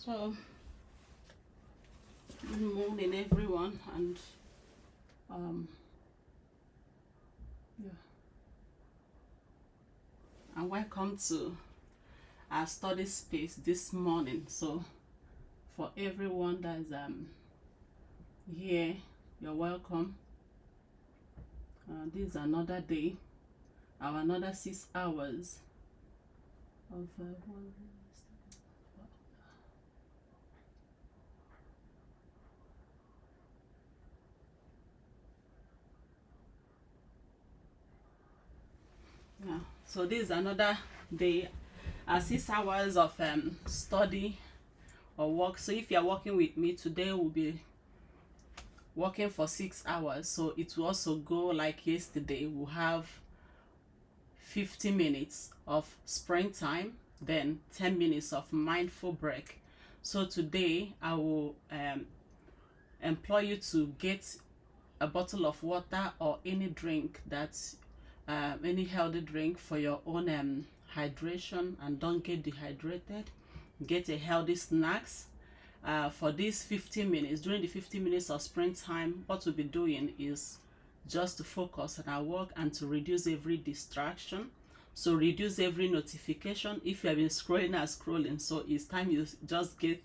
So, good morning, everyone, and um, yeah, and welcome to our study space this morning. So, for everyone that is here, you're welcome. This is another day, our another 6 hours of yeah. So this is another day, 6 hours of study or work. So if you're working with me today, we'll be working for 6 hours. So it will also go like yesterday. We'll have 50 minutes of sprint time, then 10 minutes of mindful break. So today I will employ you to get a bottle of water or any drink that's any healthy drink for your own hydration, and don't get dehydrated. Get a healthy snacks. For these 15 minutes, during the 15 minutes of sprint time, what we'll be doing is just to focus on our work and to reduce every distraction. So reduce every notification. If you have been scrolling and scrolling, so it's time you just get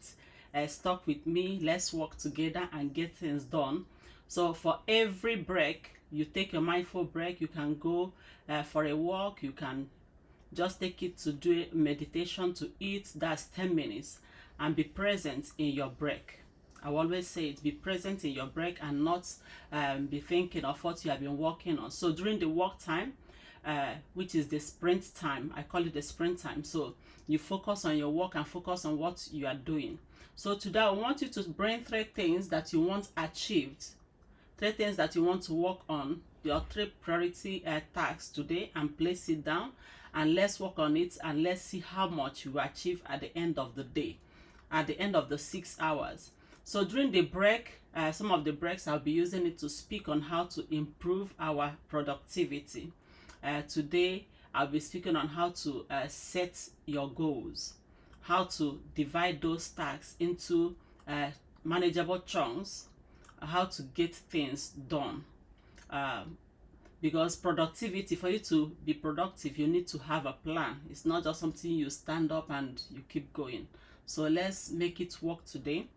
stuck with me. Let's work together and get things done. So for every break, you take a mindful break. You can go for a walk. You can just take it to do a meditation, to eat. That's 10 minutes. And be present in your break. I always say it, be present in your break and not be thinking of what you have been working on. So during the work time, which is the sprint time, I call it the sprint time. So you focus on your work and focus on what you are doing. So today I want you to bring 3 things that you want achieved, 3 things that you want to work on, your 3 priority tasks today, and place it down, and let's work on it, and let's see how much you achieve at the end of the day, at the end of the 6 hours. So during the break, some of the breaks I'll be using it to speak on how to improve our productivity. Today I'll be speaking on how to set your goals, how to divide those tasks into manageable chunks, how to get things done. Because productivity, for you to be productive, you need to have a plan. It's not just something you stand up and you keep going. So let's make it work today.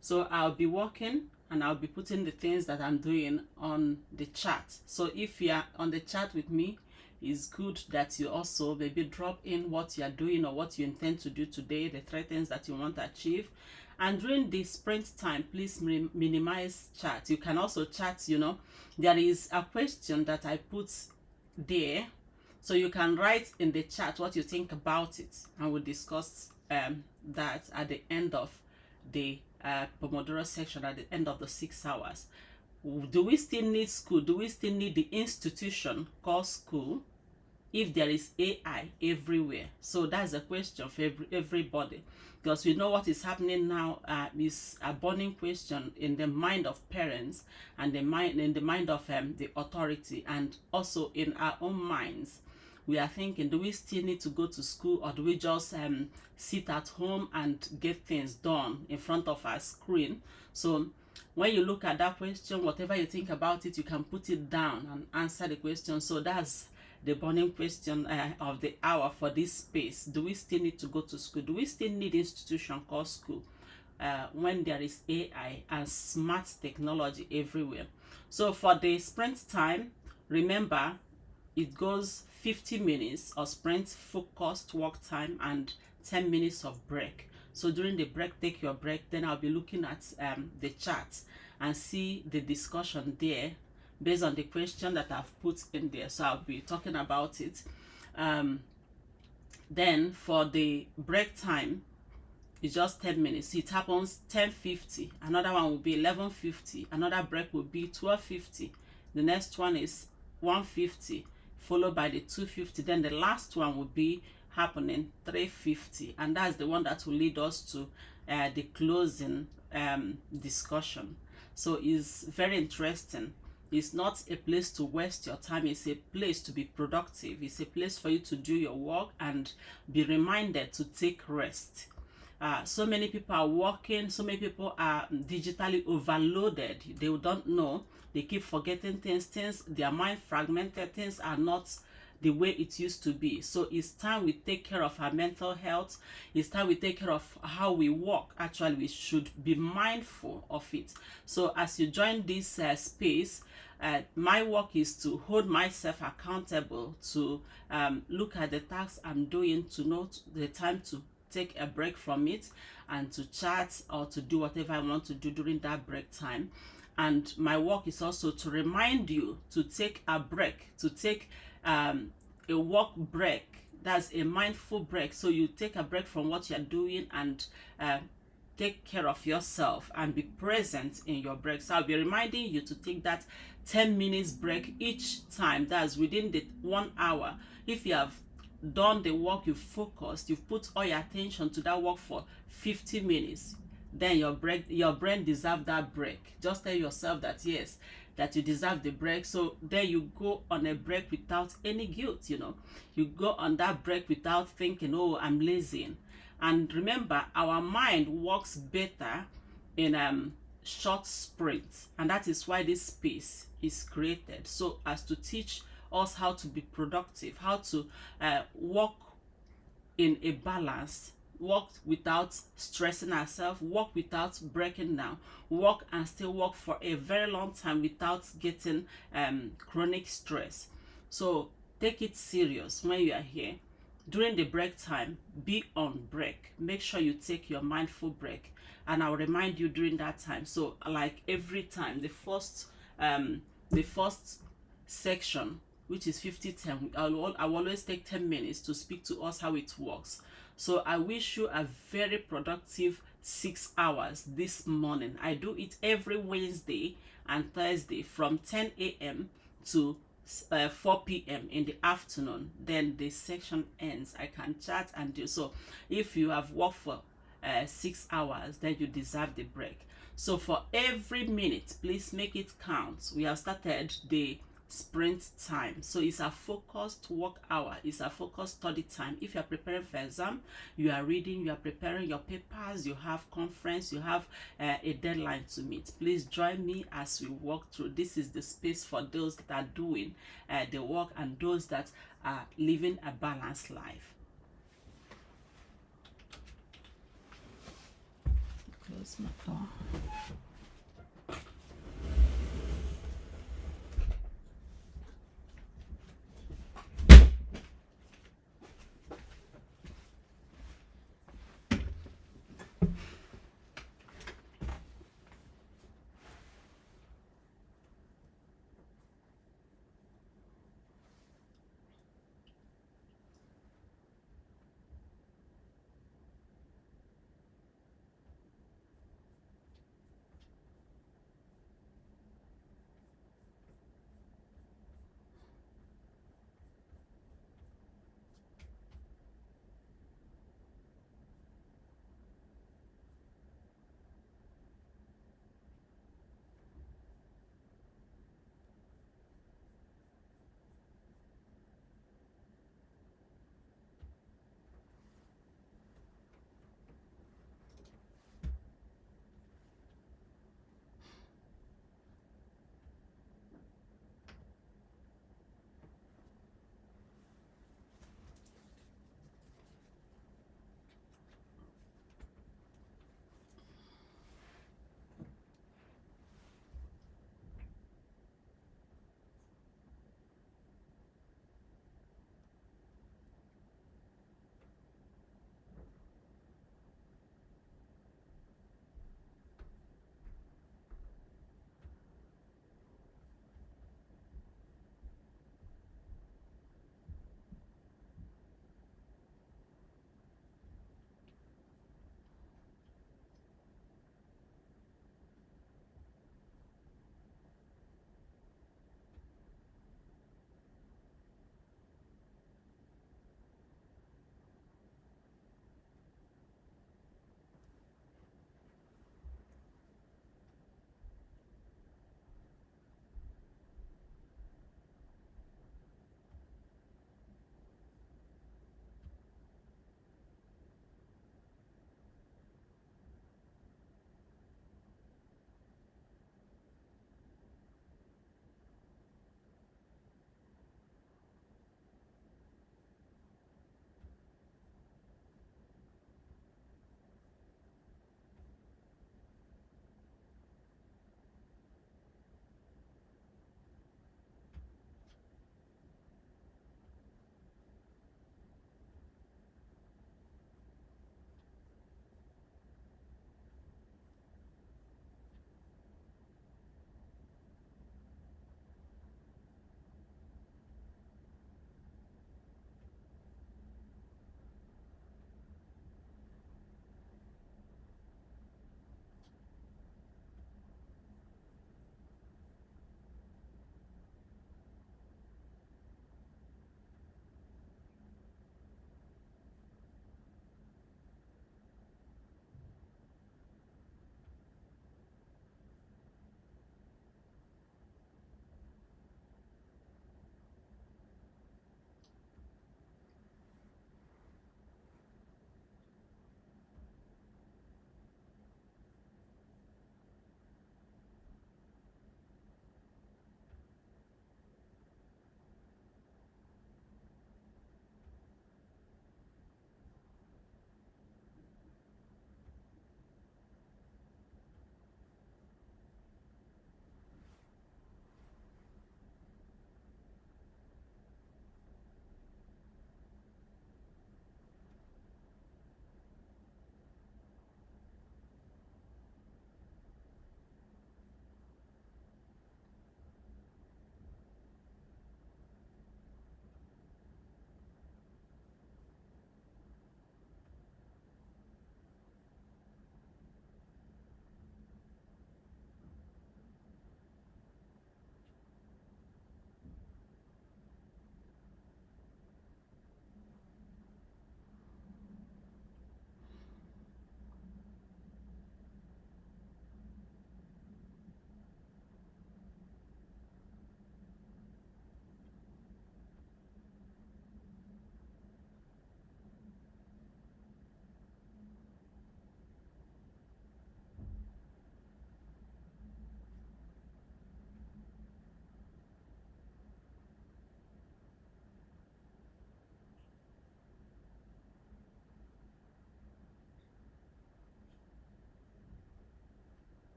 So I'll be working and I'll be putting the things that I'm doing on the chat. So if you are on the chat with me, it's good that you also maybe drop in what you are doing or what you intend to do today, the 3 things that you want to achieve. And during the sprint time, please minimize chat. You can also chat, there is a question that I put there. So you can write in the chat what you think about it, and we'll discuss that at the end of the Pomodoro section, at the end of the 6 hours. Do we still need school? Do we still need the institution called school if there is AI everywhere? So that's a question for everybody, because we know what is happening now is a burning question in the mind of parents and in the mind of the authority, and also in our own minds. We are thinking, do we still need to go to school, or do we just sit at home and get things done in front of our screen? So when you look at that question, whatever you think about it, you can put it down and answer the question. So that's the burning question of the hour for this space. Do we still need to go to school? Do we still need institution called school when there is AI and smart technology everywhere? So for the sprint time, remember, it goes 50 minutes of sprint focused work time and 10 minutes of break. So during the break, take your break. Then I'll be looking at the chat and see the discussion there based on the question that I've put in there. So I'll be talking about it. Then for the break time, it's just 10 minutes. It happens 10:50. Another one will be 11:50. Another break will be 12:50. The next one is 1:50, followed by the 2:50. Then the last one will be happening 3:50, and that's the one that will lead us to the closing discussion. So it's very interesting. It's not a place to waste your time. It's a place to be productive. It's a place for you to do your work and be reminded to take rest. So many people are working, so many people are digitally overloaded. They don't know, they keep forgetting things, their mind fragmented, things are not the way it used to be. So it's time we take care of our mental health. It's time we take care of how we work. Actually, we should be mindful of it. So as you join this space, my work is to hold myself accountable, to look at the tasks I'm doing, to know the time to take a break from it, and to chat or to do whatever I want to do during that break time. And my work is also to remind you to take a break, to take a work break. That's a mindful break. So you take a break from what you're doing and take care of yourself and be present in your break. So I'll be reminding you to take that 10 minutes break each time. That's within the 1 hour. If you have done the work, you've focused, you've put all your attention to that work for 50 minutes, then your brain deserves that break. Just tell yourself that yes, that you deserve the break. So then you go on a break without any guilt. You go on that break without thinking, oh, I'm lazy. And remember, our mind works better in short sprints, and that is why this space is created, so as to teach us how to be productive, how to work in a balance, work without stressing ourselves, work without breaking down, work and still work for a very long time without getting chronic stress. So take it serious when you are here. During the break time, be on break. Make sure you take your mindful break, and I'll remind you during that time. So like every time, the first section, which is 50-10, I'll always take 10 minutes to speak to us how it works. So I wish you a very productive 6 hours this morning. I do it every Wednesday and Thursday from 10 a.m. to 4 p.m. in the afternoon. Then the section ends. I can chat and do so. If you have worked for 6 hours, then you deserve the break. So for every minute, please make it count. We have started the sprint time, so it's a focused work hour, it's a focused study time. If you are preparing for exam, you are reading, you are preparing your papers, you have conference, you have a deadline to meet, please join me as we walk through. This is the space for those that are doing the work and those that are living a balanced life. Close my door.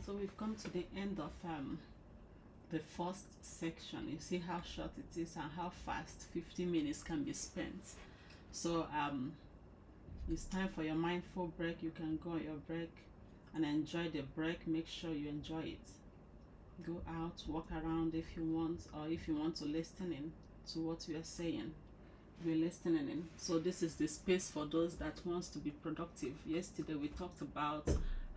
So we've come to the end of the first section. You see how short it is and how fast 50 minutes can be spent. So it's time for your mindful break. You can go on your break and enjoy the break. Make sure you enjoy it. Go out, walk around if you want, or if you want to listen in to what we are saying, we're listening in. So this is the space for those that wants to be productive. Yesterday we talked about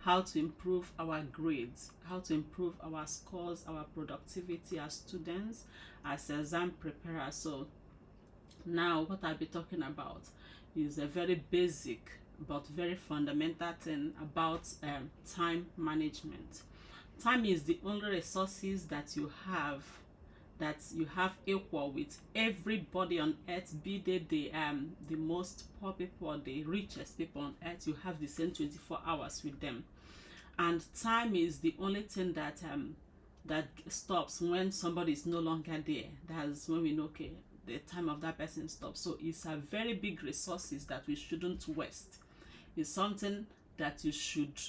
how to improve our grades, how to improve our scores, our productivity as students, as exam preparers. So now what I'll be talking about is a very basic but very fundamental thing about time management. Time is the only resources that you have equal with everybody on earth, be they the most poor people or the richest people on earth. You have the same 24 hours with them, and time is the only thing that that stops when somebody is no longer there. That's when we know, okay, the time of that person stops. So it's a very big resources that we shouldn't waste. It's something that you should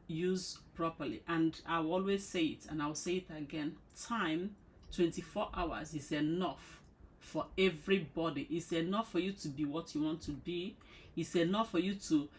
use properly, and I'll always say it, and I'll say it again: time, 24 hours is enough for everybody. It's enough for you to be what you want to be. It's enough for you to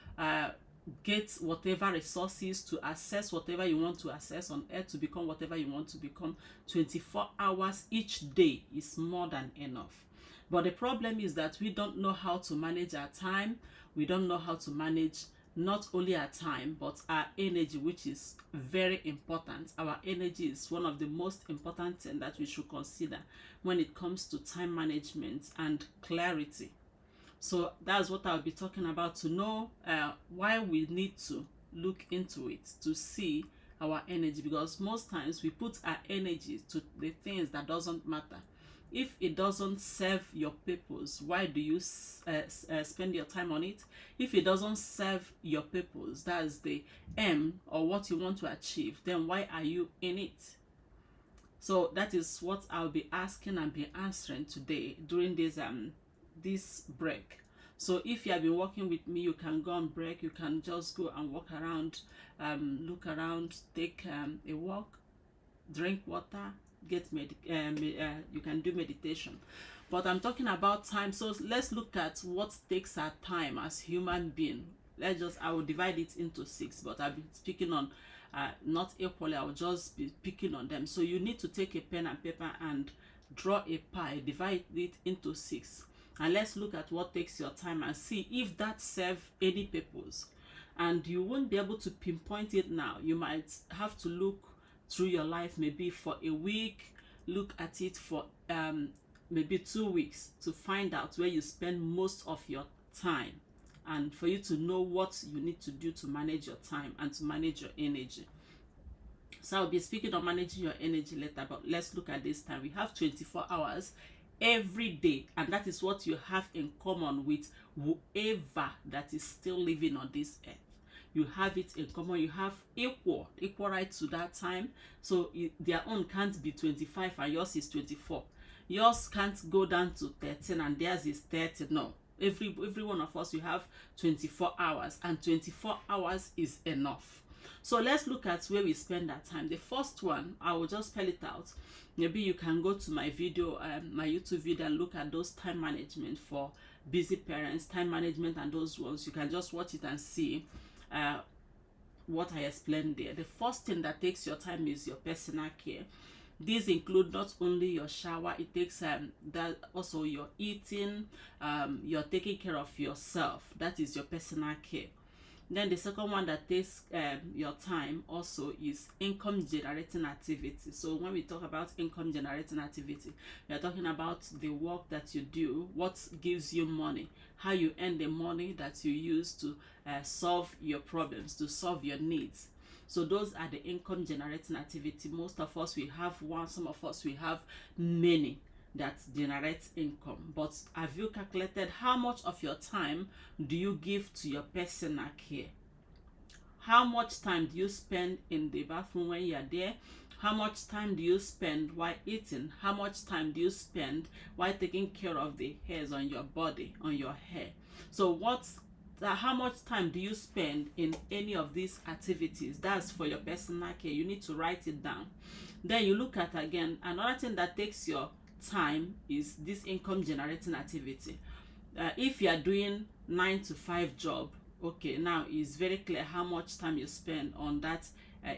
get whatever resources, to access whatever you want to access on earth, to become whatever you want to become. 24 hours each day is more than enough. But the problem is that we don't know how to manage our time. We don't know how to manage not only our time but our energy, which is very important. Our energy is one of the most important things that we should consider when it comes to time management and clarity. So that's what I'll be talking about, to know why we need to look into it, to see our energy, because most times we put our energy to the things that doesn't matter. If it doesn't serve your purpose, why do you spend your time on it? If it doesn't serve your purpose, that's the aim or what you want to achieve, then why are you in it? So that is what I'll be asking and be answering today during this break. So if you have been working with me, you can go on break. You can just go and walk around, look around, take a walk, drink water, you can do meditation. But I'm talking about time, so let's look at what takes our time as human being. I will divide it into 6, but I'll be speaking on not equally. I will just be picking on them. So you need to take a pen and paper and draw a pie, divide it into 6, and let's look at what takes your time and see if that serves any purpose. And you won't be able to pinpoint it now. You might have to look through your life, maybe for a week, look at it for maybe 2 weeks, to find out where you spend most of your time, and for you to know what you need to do to manage your time and to manage your energy. So I'll be speaking on managing your energy later, but let's look at this time. We have 24 hours every day, and that is what you have in common with whoever that is still living on this earth. You have it in common. You have equal right to that time. So their own can't be 25 and yours is 24. Yours can't go down to 13 and theirs is 30. No, every one of us, you have 24 hours, and 24 hours is enough. So let's look at where we spend that time. The first one, I will just spell it out. Maybe you can go to my video, my YouTube video, and look at those time management for busy parents, time management, and those ones. You can just watch it and see what I explained there. The first thing that takes your time is your personal care. These include not only your shower, it takes that also your eating, you're taking care of yourself. That is your personal care. Then the second one that takes your time also is income generating activity. So when we talk about income generating activity, we are talking about the work that you do, what gives you money, how you earn the money that you use to solve your problems, to solve your needs. So those are the income generating activity. Most of us, we have one, some of us, we have many that generates income. But have you calculated how much of your time do you give to your personal care? How much time do you spend in the bathroom when you are there? How much time do you spend while eating? How much time do you spend while taking care of the hairs on your body, on your hair? So what how much time do you spend in any of these activities? That's for your personal care. You need to write it down. Then you look at, again, another thing that takes your time is this income generating activity. If you are doing 9 to 5 job, okay, now it's very clear how much time you spend on that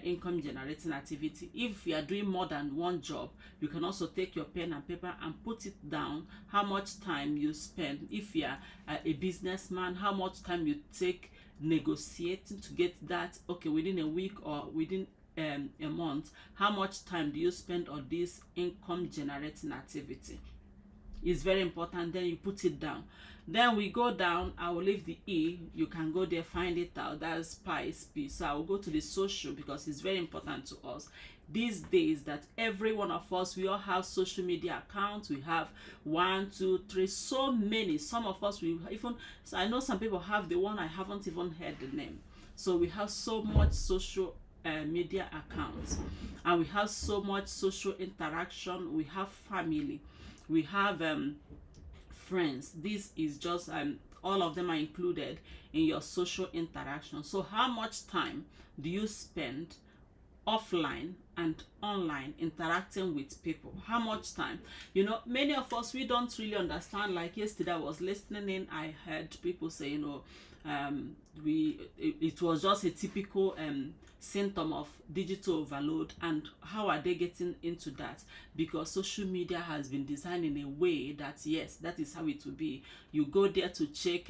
income generating activity. If you are doing more than one job, you can also take your pen and paper and put it down, how much time you spend. If you are a businessman, how much time you take negotiating to get that, okay, within a week or within a month, how much time do you spend on this income generating activity? It's very important. Then you put it down. Then we go down. I will leave the E. You can go there, find it out. That's Pi's P. So I will go to the social, because it's very important to us these days that every one of us, we all have social media accounts. We have 1, 2, 3, so many. Some of us, we even, so I know some people have the one I haven't even heard the name. So we have so much social media accounts, and we have so much social interaction. We have family, we have friends. This is just all of them are included in your social interaction. So how much time do you spend offline and online interacting with people? How much time? You know, many of us, we don't really understand. Like yesterday I was listening in, I heard people say, you know, it was just a typical symptom of digital overload. And how are they getting into that? Because social media has been designed in a way that, yes, that is how it will be. You go there to check,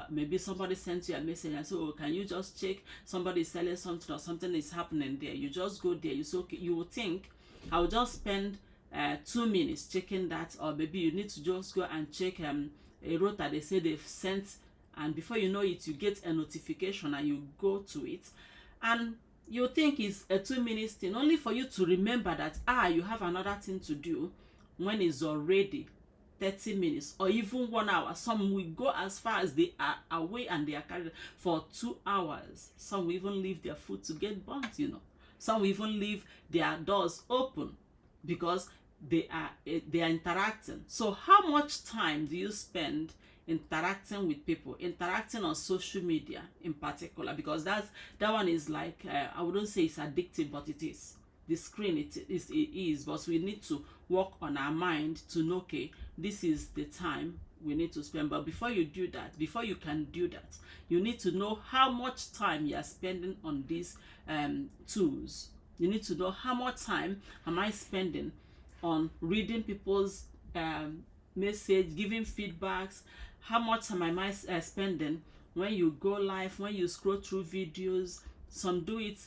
maybe somebody sent you a message and say, oh, can you just check, somebody is selling something or something is happening there. You just go there, you say, okay, you will think I'll just spend 2 minutes checking that, or maybe you need to just go and check a rota they say they've sent, and before you know it, you get a notification and you go to it, and you think it's a 2 minutes thing, only for you to remember that you have another thing to do when it's already 30 minutes or even 1 hour. Some will go as far as they are away and they are carried for 2 hours. Some will even leave their food to get burnt, you know. Some will even leave their doors open because they are interacting. So how much time do you spend interacting with people, interacting on social media in particular? Because that one is like, I wouldn't say it's addictive, but it is. The screen, it is, but we need to work on our mind to know, okay, this is the time we need to spend. But before you do that, before you can do that, you need to know how much time you are spending on these tools. You need to know how much time am I spending on reading people's message, giving feedbacks. How much time am I spending when you go live, when you scroll through videos? Some do it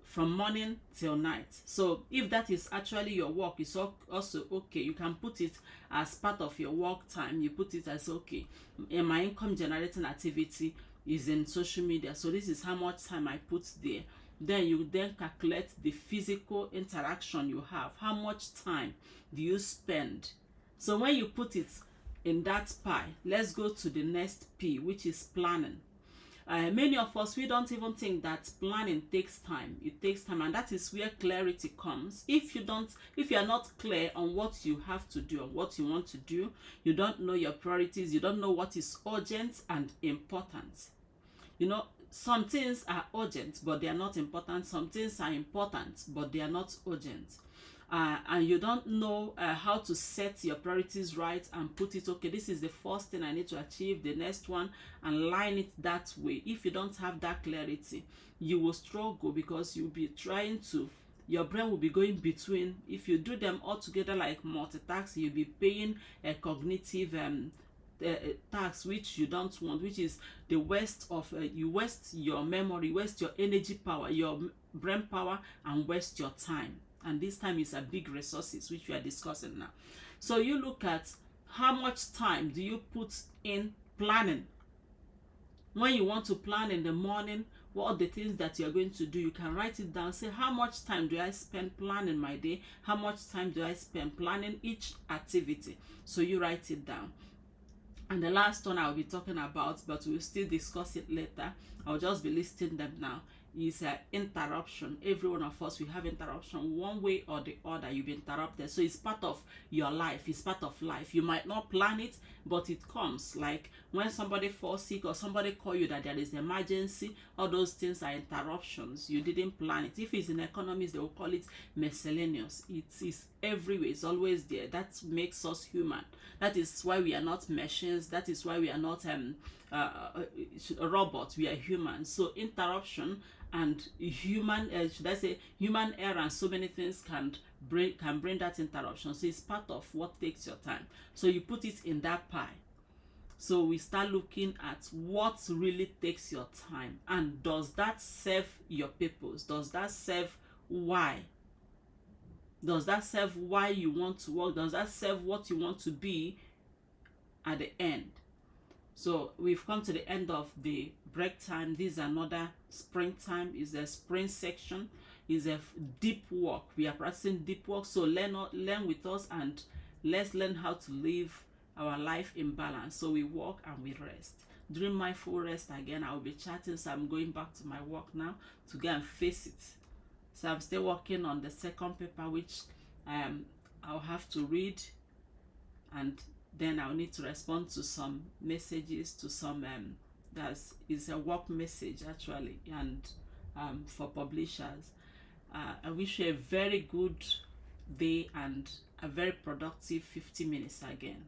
from morning till night. So if that is actually your work, it's also okay. You can put it as part of your work time. You put it as, okay, and my income generating activity is in social media, so this is how much time I put there. Then you then calculate the physical interaction you have. How much time do you spend? So when you put it in that pie, let's go to the next P, which is planning. Many of us, we don't even think that planning takes time. It takes time, and that is where clarity comes. If you are not clear on what you have to do, or what you want to do, you don't know your priorities, you don't know what is urgent and important. You know, some things are urgent, but they are not important. Some things are important, but they are not urgent. And you don't know how to set your priorities right and put it, okay, this is the first thing I need to achieve, the next one, and line it that way. If you don't have that clarity, you will struggle, because you'll be trying to, your brain will be going between. If you do them all together like multitask, you'll be paying a cognitive tax which you don't want, which is the waste of you waste your memory, waste your energy power, your brain power, and waste your time. And this time is a big resources which we are discussing now. So you look at how much time do you put in planning. When you want to plan in the morning, what are the things that you're going to do? You can write it down. Say, how much time do I spend planning my day? How much time do I spend planning each activity? So you write it down. And the last one I'll be talking about, but we'll still discuss it later, I'll just be listing them now, is interruption. Every one of us, we have interruption one way or the other. You've been interrupted, so it's part of your life. It's part of life. You might not plan it, but it comes. Like when somebody falls sick or somebody call you that there is an emergency, all those things are interruptions. You didn't plan it. If it's in economics, they will call it miscellaneous. It is everywhere. It's always there. That makes us human. That is why we are not machines. That is why we are not robots. We are humans. So interruption and human, should I say, human error, and so many things can bring that interruption. So it's part of what takes your time. So you put it in that pie. So we start looking at what really takes your time, and does that serve your purpose? Does that serve why? Does that serve why you want to work? Does that serve what you want to be at the end? So we've come to the end of the break time. This is another sprint time. Is a sprint section. Is a deep work. We are practicing deep work. So learn with us, and let's learn how to live our life in balance. So we work and we rest. During my full rest, again, I'll be chatting. So I'm going back to my work now to go and face it. So I'm still working on the second paper, which I'll have to read, and then I'll need to respond to some messages, to some that is a work message actually, and for publishers. I wish you a very good day and a very productive 50 minutes again.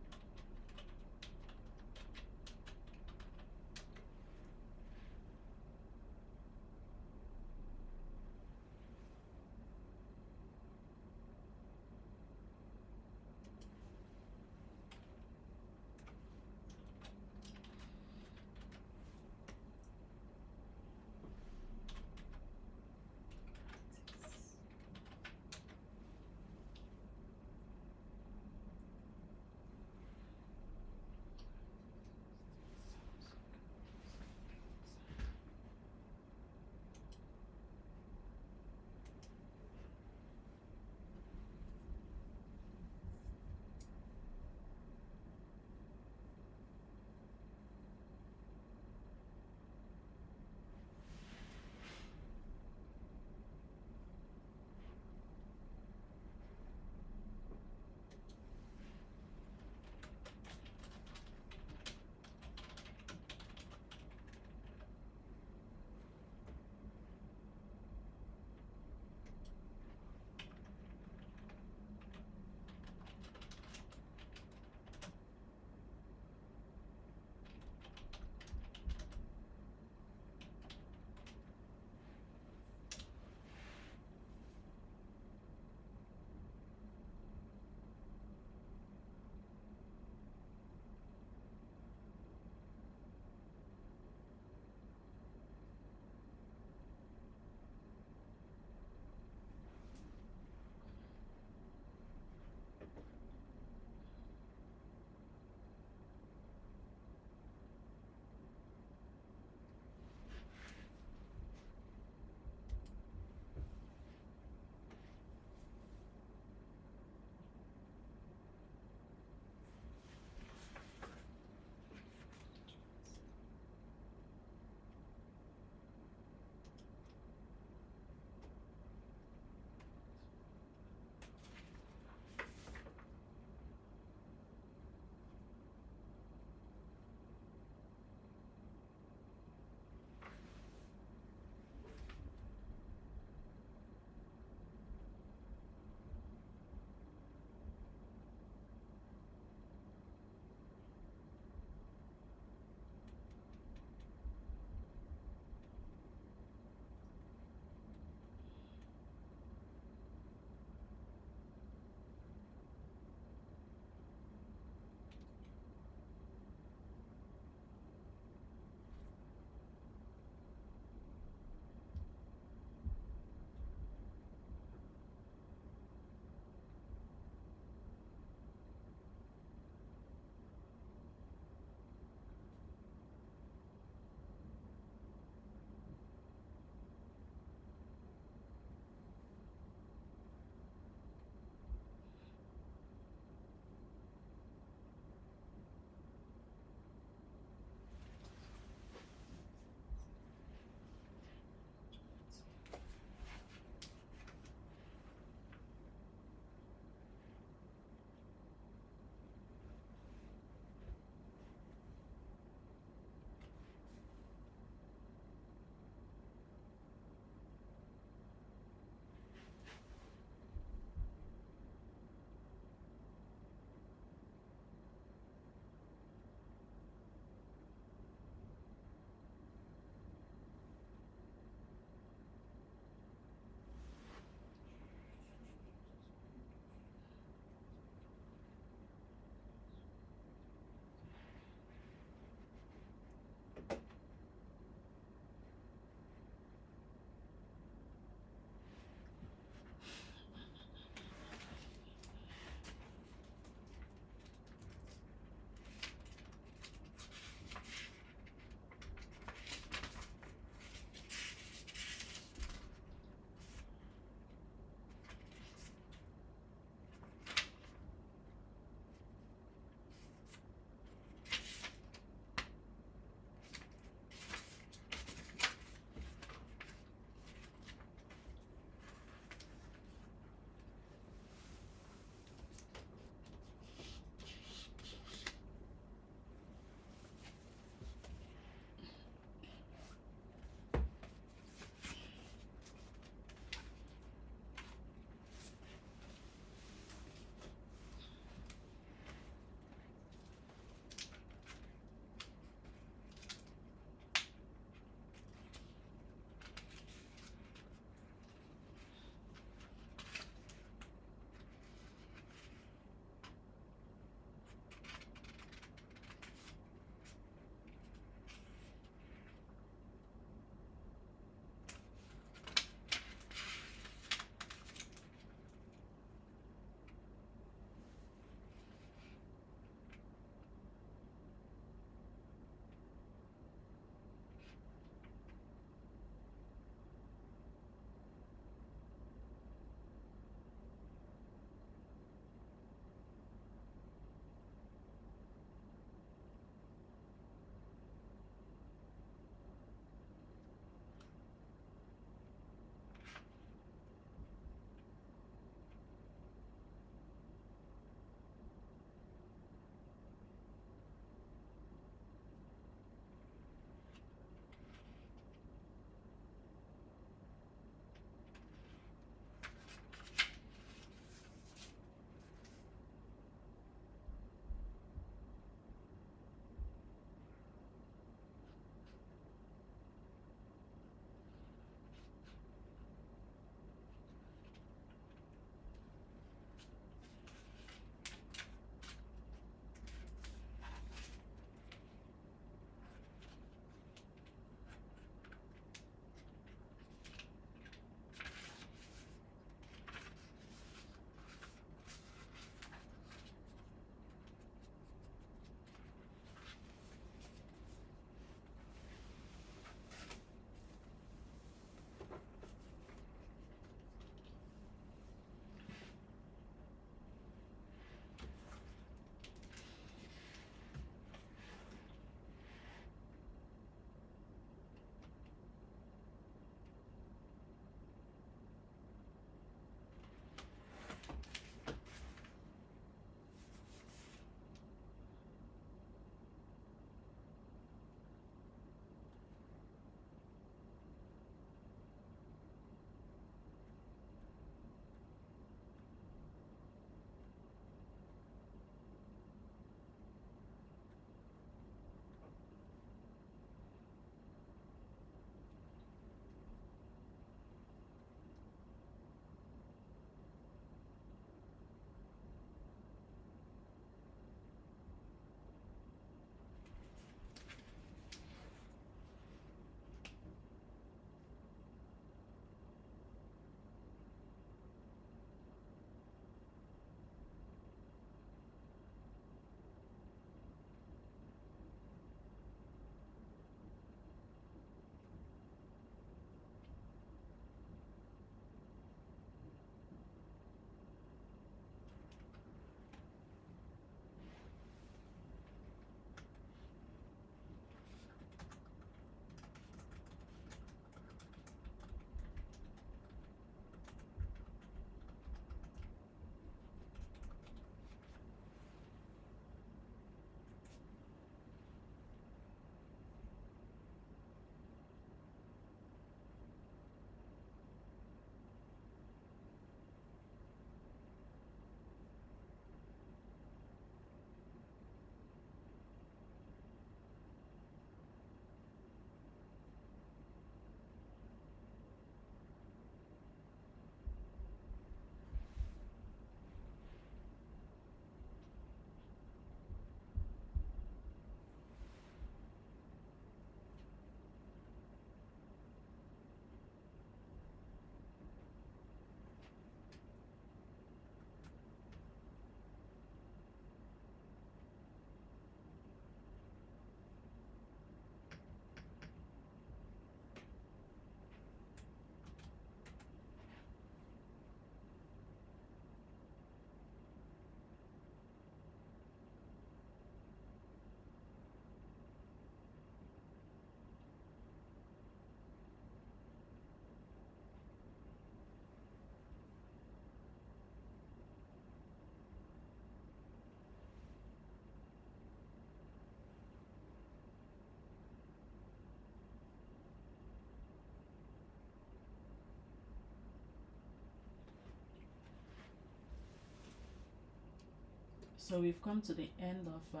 So we've come to the end of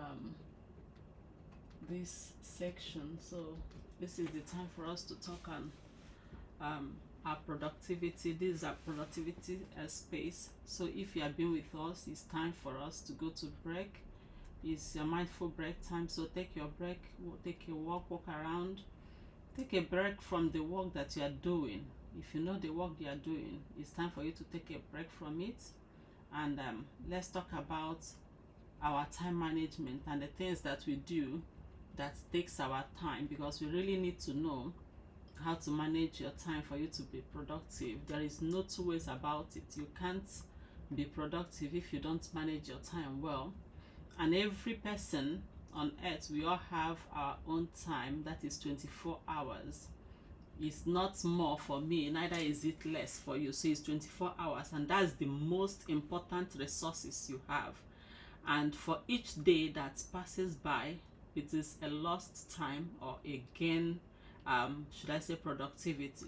this section. So this is the time for us to talk on our productivity. This is our productivity space. So if you have been with us, it's time for us to go to break. It's your mindful break time. So take your break, take a walk around, take a break from the work that you are doing. If you know the work you are doing, it's time for you to take a break from it. And let's talk about our time management and the things that we do that takes our time, because we really need to know how to manage your time for you to be productive. There is no two ways about it. You can't be productive if you don't manage your time well. And every person on earth, we all have our own time. That is 24 hours. It's not more for me, neither is it less for you. So it's 24 hours, and that's the most important resources you have. And for each day that passes by, it is a lost time or a gain, should I say, productivity.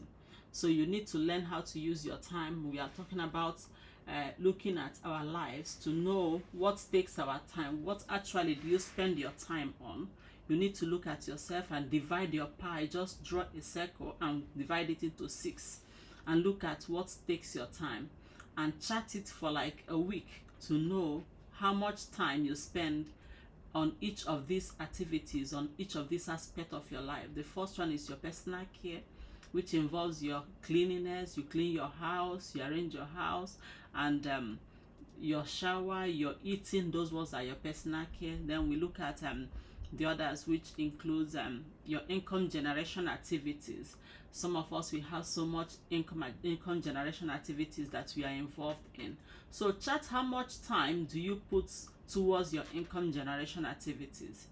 So you need to learn how to use your time. We are talking about looking at our lives to know what takes our time. What actually do you spend your time on? You need to look at yourself and divide your pie. Just draw a circle and divide it into 6 and look at what takes your time and chart it for like a week to know how much time you spend on each of these activities, on each of these aspects of your life. The first one is your personal care, which involves your cleanliness. You clean your house, you arrange your house, and your shower, your eating. Those ones are your personal care. Then we look at the others, which includes your income generation activities. Some of us, we have so much income generation activities that we are involved in. So chart how much time do you put towards your income generation activities.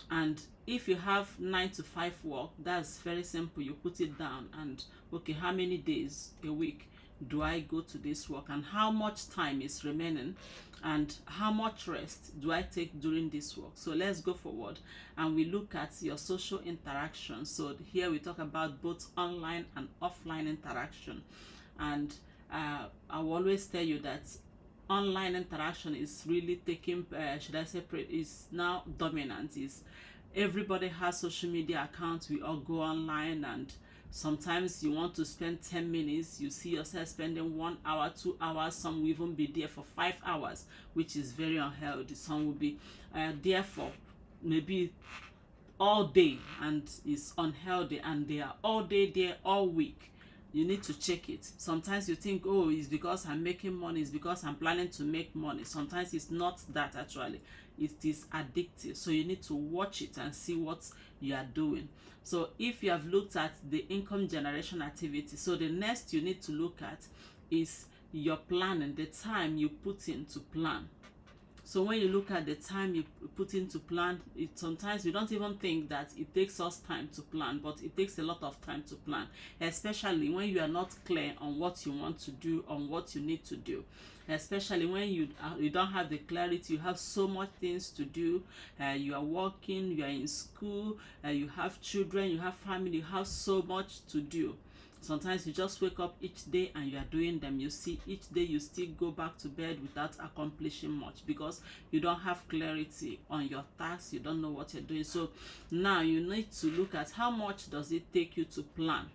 And if you have 9 to 5 work, that's very simple. You put it down and, okay, how many days a week do I go to this work, and how much time is remaining, and how much rest do I take during this work. So let's go forward and we look at your social interaction. So here we talk about both online and offline interaction. And I will always tell you that online interaction is really taking, should I say, is now dominant. Is everybody has social media accounts. We all go online, and sometimes you want to spend 10 minutes, you see yourself spending 1 hour, 2 hours. Some will even be there for 5 hours, which is very unhealthy. Some will be there for maybe all day, and it's unhealthy, and they are all day there all week. You need to check it. Sometimes you think, oh, it's because I'm making money, it's because I'm planning to make money. Sometimes it's not that actually. It is addictive. So you need to watch it and see what you are doing. So if you have looked at the income generation activity, so the next you need to look at is your planning, the time you put in to plan. So when you look at the time you put into plan, sometimes we don't even think that it takes us time to plan, but it takes a lot of time to plan, especially when you are not clear on what you want to do, on what you need to do. Especially when you don't have the clarity, you have so much things to do. You are working, you are in school, you have children, you have family, you have so much to do. Sometimes you just wake up each day and you are doing them. You see, each day you still go back to bed without accomplishing much because you don't have clarity on your tasks. You don't know what you're doing. So now you need to look at how much does it take you to plan.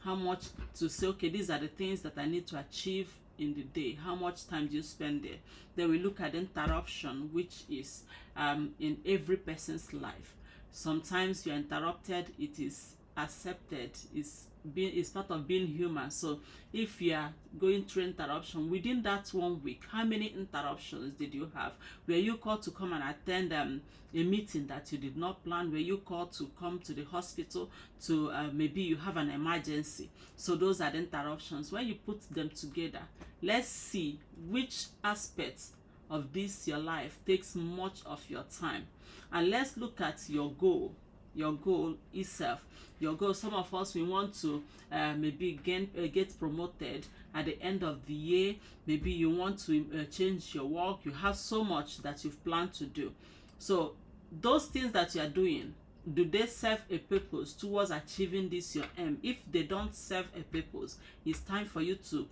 How much to say, okay, these are the things that I need to achieve in the day. How much time do you spend there? Then we look at interruption, which is in every person's life. Sometimes you're interrupted. It is accepted. It's part of being human. So if you are going through interruption within that 1 week, how many interruptions did you have? Were you called to come and attend a meeting that you did not plan? Were you called to come to the hospital to maybe you have an emergency? So those are the interruptions. When you put them together, let's see which aspect of this your life takes much of your time, and let's look at your goal itself. Your goal, some of us, we want to maybe get promoted at the end of the year. Maybe you want to change your work. You have so much that you've planned to do. So those things that you are doing, do they serve a purpose towards achieving this your aim? If they don't serve a purpose, it's time for you to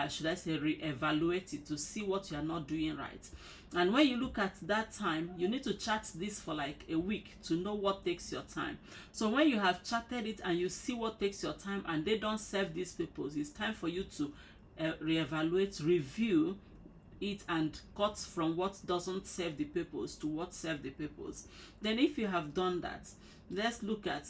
should I say, re-evaluate it to see what you are not doing right. And when you look at that time, you need to chart this for like a week to know what takes your time. So when you have charted it and you see what takes your time and they don't serve these purpose, it's time for you to reevaluate, review it, and cut from what doesn't serve the purpose to what serve the purpose. Then if you have done that, let's look at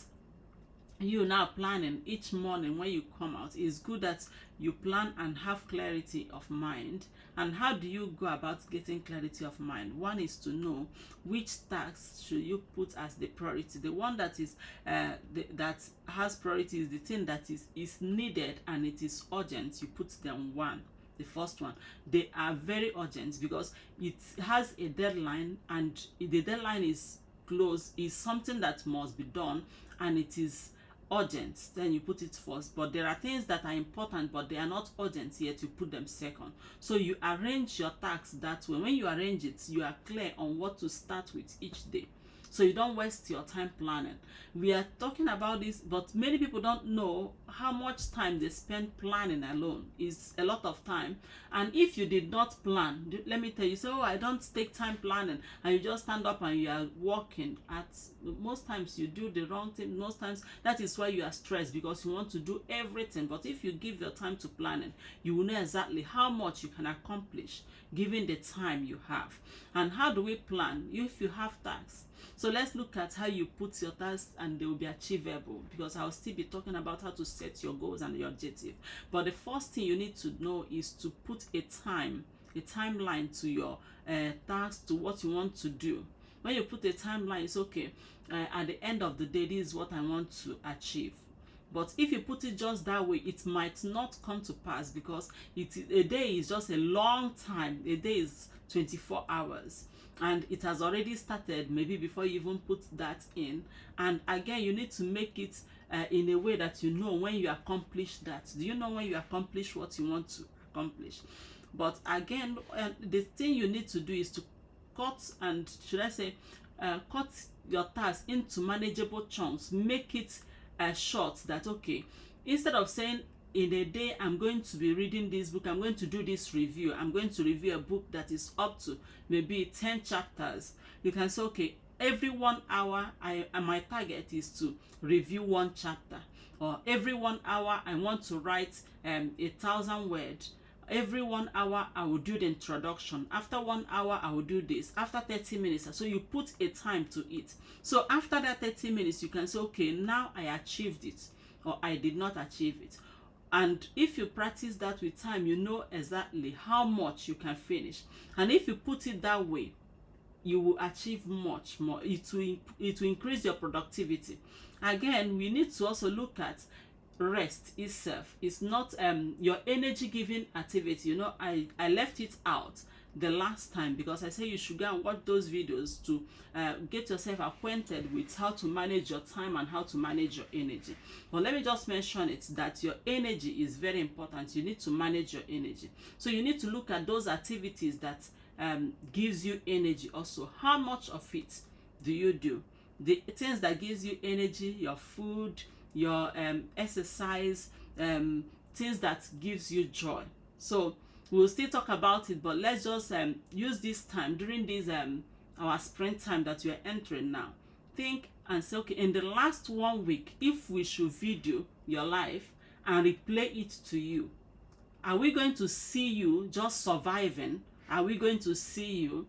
you now planning each morning. When you come out, it's good that you plan and have clarity of mind. And how do you go about getting clarity of mind? One is to know which tasks should you put as the priority. The one that is that has priority is the thing that is needed and it is urgent. You put them one. The first one, they are very urgent because it has a deadline, and the deadline is close, is something that must be done, and it is urgent. Then you put it first. But there are things that are important but they are not urgent, yet you put them second. So you arrange your tasks that way. When you arrange it, you are clear on what to start with each day, so you don't waste your time planning. We are talking about this, but many people don't know how much time they spend planning alone. Is a lot of time. And if you did not plan, let me tell you, so I don't take time planning, and you just stand up and you are working at, most times you do the wrong thing. Most times that is why you are stressed, because you want to do everything. But if you give your time to planning, you will know exactly how much you can accomplish given the time you have. And how do we plan if you have tasks? So let's look at how you put your tasks and they will be achievable, because I'll still be talking about how to set your goals and your objective. But the first thing you need to know is to put a timeline to your tasks, to what you want to do. When you put a timeline, it's okay. At the end of the day, this is what I want to achieve. But if you put it just that way, it might not come to pass, because a day is just a long time. A day is 24 hours. And it has already started maybe before you even put that in. And again, you need to make it in a way that you know when you accomplish that. Do you know when you accomplish what you want to accomplish? But again, the thing you need to do is to cut, and should I say, cut your task into manageable chunks. Make it short, that okay, instead of saying in a day I'm going to be reading this book, I'm going to do this review, I'm going to review a book that is up to maybe 10 chapters, you can say okay, every 1 hour my target is to review 1 chapter, or every 1 hour I want to write 1,000 words. Every 1 hour I will do the introduction. After 1 hour I will do this. After 30 minutes, so you put a time to it. So after that 30 minutes, you can say okay, now I achieved it, or I did not achieve it. And if you practice that with time, you know exactly how much you can finish. And if you put it that way, you will achieve much more. It will increase your productivity. Again, we need to also look at rest itself. It's not your energy giving activity. You know, I left it out the last time because I said you should go and watch those videos to get yourself acquainted with how to manage your time and how to manage your energy. But let me just mention it, that your energy is very important. You need to manage your energy. So you need to look at those activities that gives you energy also. How much of it do you do? The things that gives you energy, your food, your exercise, things that gives you joy. So we'll still talk about it, but let's just use this time during this our sprint time that we are entering now. Think and say, okay, in the last 1 week, if we should video your life and replay it to you, are we going to see you just surviving? Are we going to see you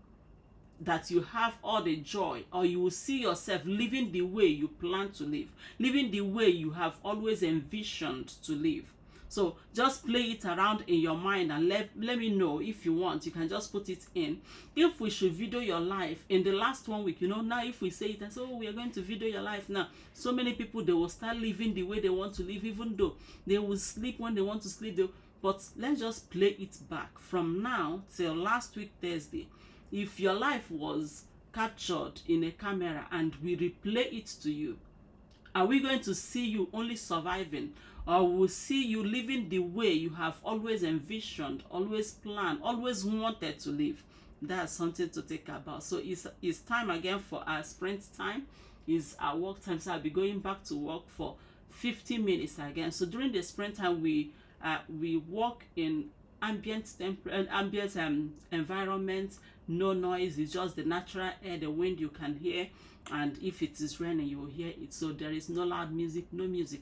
that you have all the joy, or you will see yourself living the way you plan to live, living the way you have always envisioned to live? So just play it around in your mind and let me know. If you want, you can just put it in. If we should video your life in the last 1 week, you know, now if we say it and say, oh, we are going to video your life now, so many people, they will start living the way they want to live, even though they will sleep when they want to sleep. But let's just play it back from now till last week Thursday. If your life was captured in a camera and we replay it to you, are we going to see you only surviving, or will see you living the way you have always envisioned, always planned, always wanted to live? That's something to think about. So it's time again for our sprint time. Is our work time. So I'll be going back to work for 50 minutes again. So during the sprint time, we work in ambient environment, no noise. It's just the natural air, the wind you can hear, and if it is raining you will hear it. So there is no loud music, no music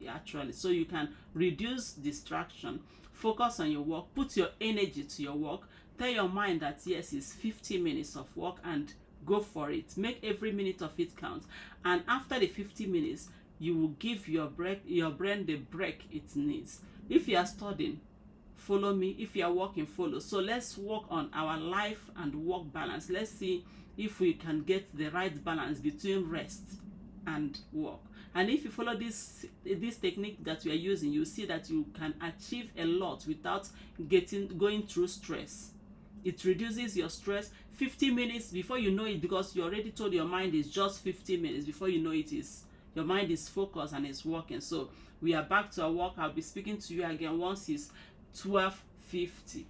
actually, so you can reduce distraction, focus on your work, put your energy to your work, tell your mind that yes, it's 50 minutes of work, and go for it. Make every minute of it count. And after the 50 minutes, you will give your brain the break it needs. If you are studying, follow me. If you are working, follow. So let's work on our life and work balance. Let's see if we can get the right balance between rest and work. And if you follow this technique that we are using, you see that you can achieve a lot without going through stress. It reduces your stress. 50 minutes, before you know it, because you already told your mind it's just 50 minutes, before you know it, is your mind is focused and is working. So we are back to our work. I'll be speaking to you again once it's 12:50.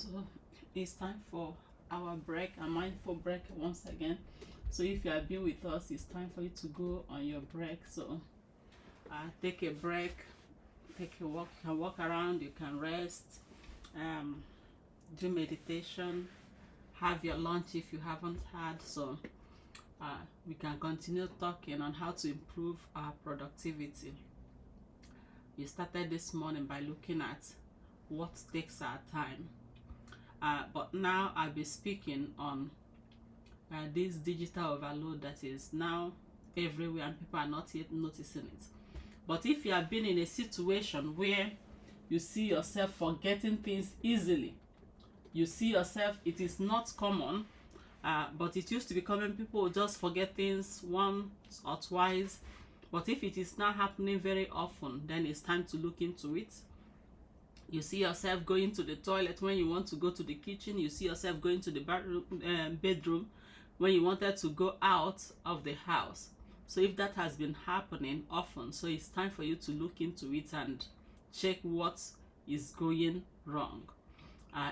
So it's time for our break, a mindful break once again. So if you have been with us, it's time for you to go on your break. So take a break, take a walk. You can walk around, you can rest, do meditation, have your lunch if you haven't had. So we can continue talking on how to improve our productivity. We started this morning by looking at what takes our time, but now I'll be speaking on this digital overload that is now everywhere and people are not yet noticing it. But if you have been in a situation where you see yourself forgetting things easily, you see yourself, it is not common, but it used to be common. People just forget things once or twice. But if it is not happening very often, then it's time to look into it. You see yourself going to the toilet when you want to go to the kitchen. You see yourself going to the bedroom when you wanted to go out of the house. So if that has been happening often, so it's time for you to look into it and check what is going wrong.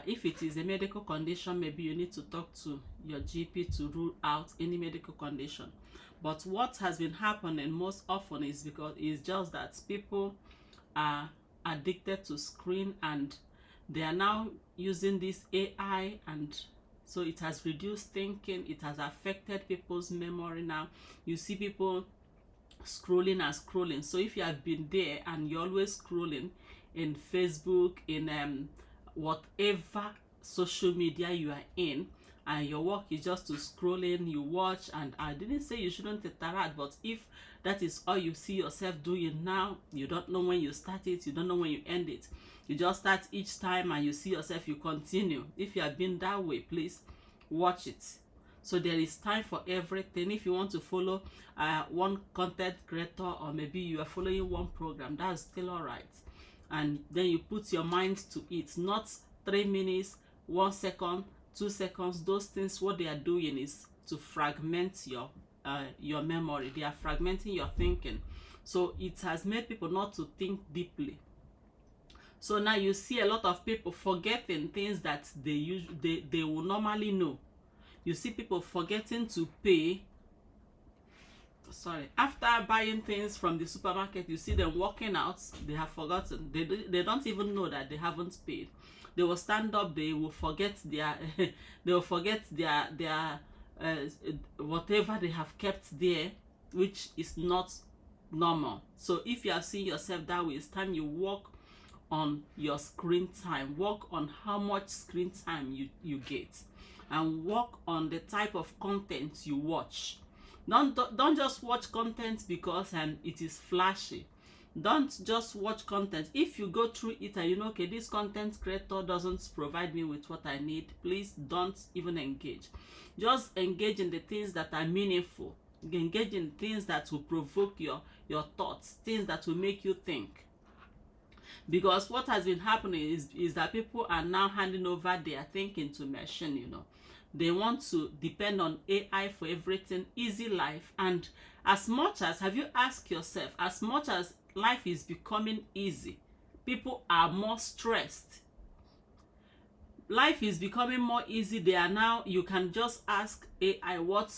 If it is a medical condition, maybe you need to talk to your GP to rule out any medical condition. But what has been happening most often is because it's just that people are addicted to screen and they are now using this AI, and so it has reduced thinking. It has affected people's memory. Now you see people scrolling and scrolling. So if you have been there and you're always scrolling in Facebook, in whatever social media you are in, and your work is just to scroll in, you watch, and I didn't say you shouldn't interact, but if that is all you see yourself doing now, you don't know when you start it, you don't know when you end it. You just start each time and you see yourself, you continue. If you have been that way, please watch it. So there is time for everything. If you want to follow one content creator, or maybe you are following one program, that's still all right. And then you put your mind to it, not 3 minutes, 1 second, 2 seconds. Those things, what they are doing is to fragment your memory. They are fragmenting your thinking. So it has made people not to think deeply. So now you see a lot of people forgetting things that they will normally know. You see people forgetting to pay. After buying things from the supermarket, you see them walking out, they have forgotten. They don't even know that they haven't paid. They will stand up, they will forget their they will forget their whatever they have kept there, which is not normal. So if you are seeing yourself that way, it's time you work on your screen time. Work on how much screen time you get, and work on the type of content you watch. Don't just watch content because it is flashy. Don't just watch content. If you go through it and you know, okay, this content creator doesn't provide me with what I need, please don't even engage. Just engage in the things that are meaningful. Engage in things that will provoke your thoughts, things that will make you think. Because what has been happening is that people are now handing over their thinking to machine, you know. They want to depend on AI for everything, easy life. And as much as, have you asked yourself, as much as life is becoming easy, people are more stressed. Life is becoming more easy. They are now, you can just ask AI what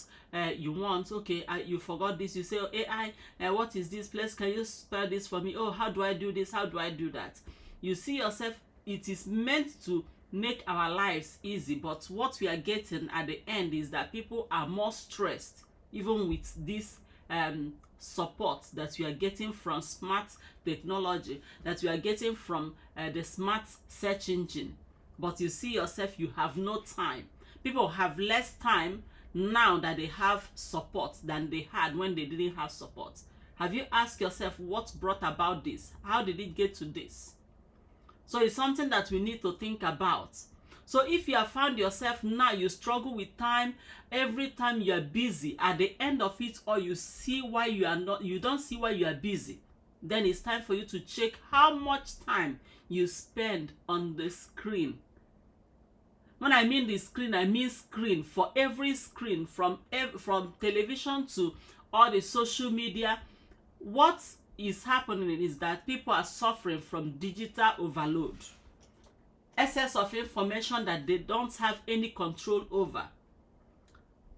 you want. Okay, you forgot this. You say, oh, AI, what is this place? Can you spell this for me? Oh, how do I do this? How do I do that? You see yourself, it is meant to make our lives easy, but what we are getting at the end is that people are more stressed, even with this support that we are getting from smart technology, that we are getting from the smart search engine. But you see yourself, you have no time. People have less time now that they have support than they had when they didn't have support. Have you asked yourself what brought about this? How did it get to this? So it's something that we need to think about. So if you have found yourself now, you struggle with time, every time you are busy, at the end of it, or you see why you don't see why you are busy, then it's time for you to check how much time you spend on the screen. When I mean the screen, I mean screen. For every screen, from television to all the social media, what is happening is that people are suffering from digital overload. excess of information that they don't have any control over.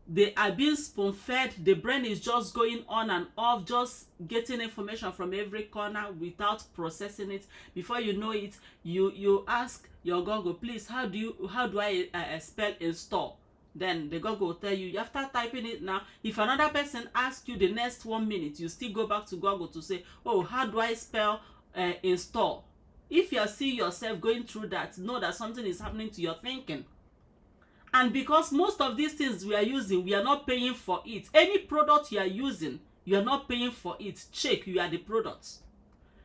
They are being spoon-fed. The brain is just going on and off, just getting information from every corner without processing it. Before you know it, you ask your Google, please, how do I spell install? Then the Google will tell you, after typing it now, if another person asks you the next 1 minute, you still go back to Google to say, oh, how do I spell install? If you see yourself going through that, know that something is happening to your thinking. And because most of these things we are using, we are not paying for it. Any product you are using, you are not paying for it. Check, you are the product.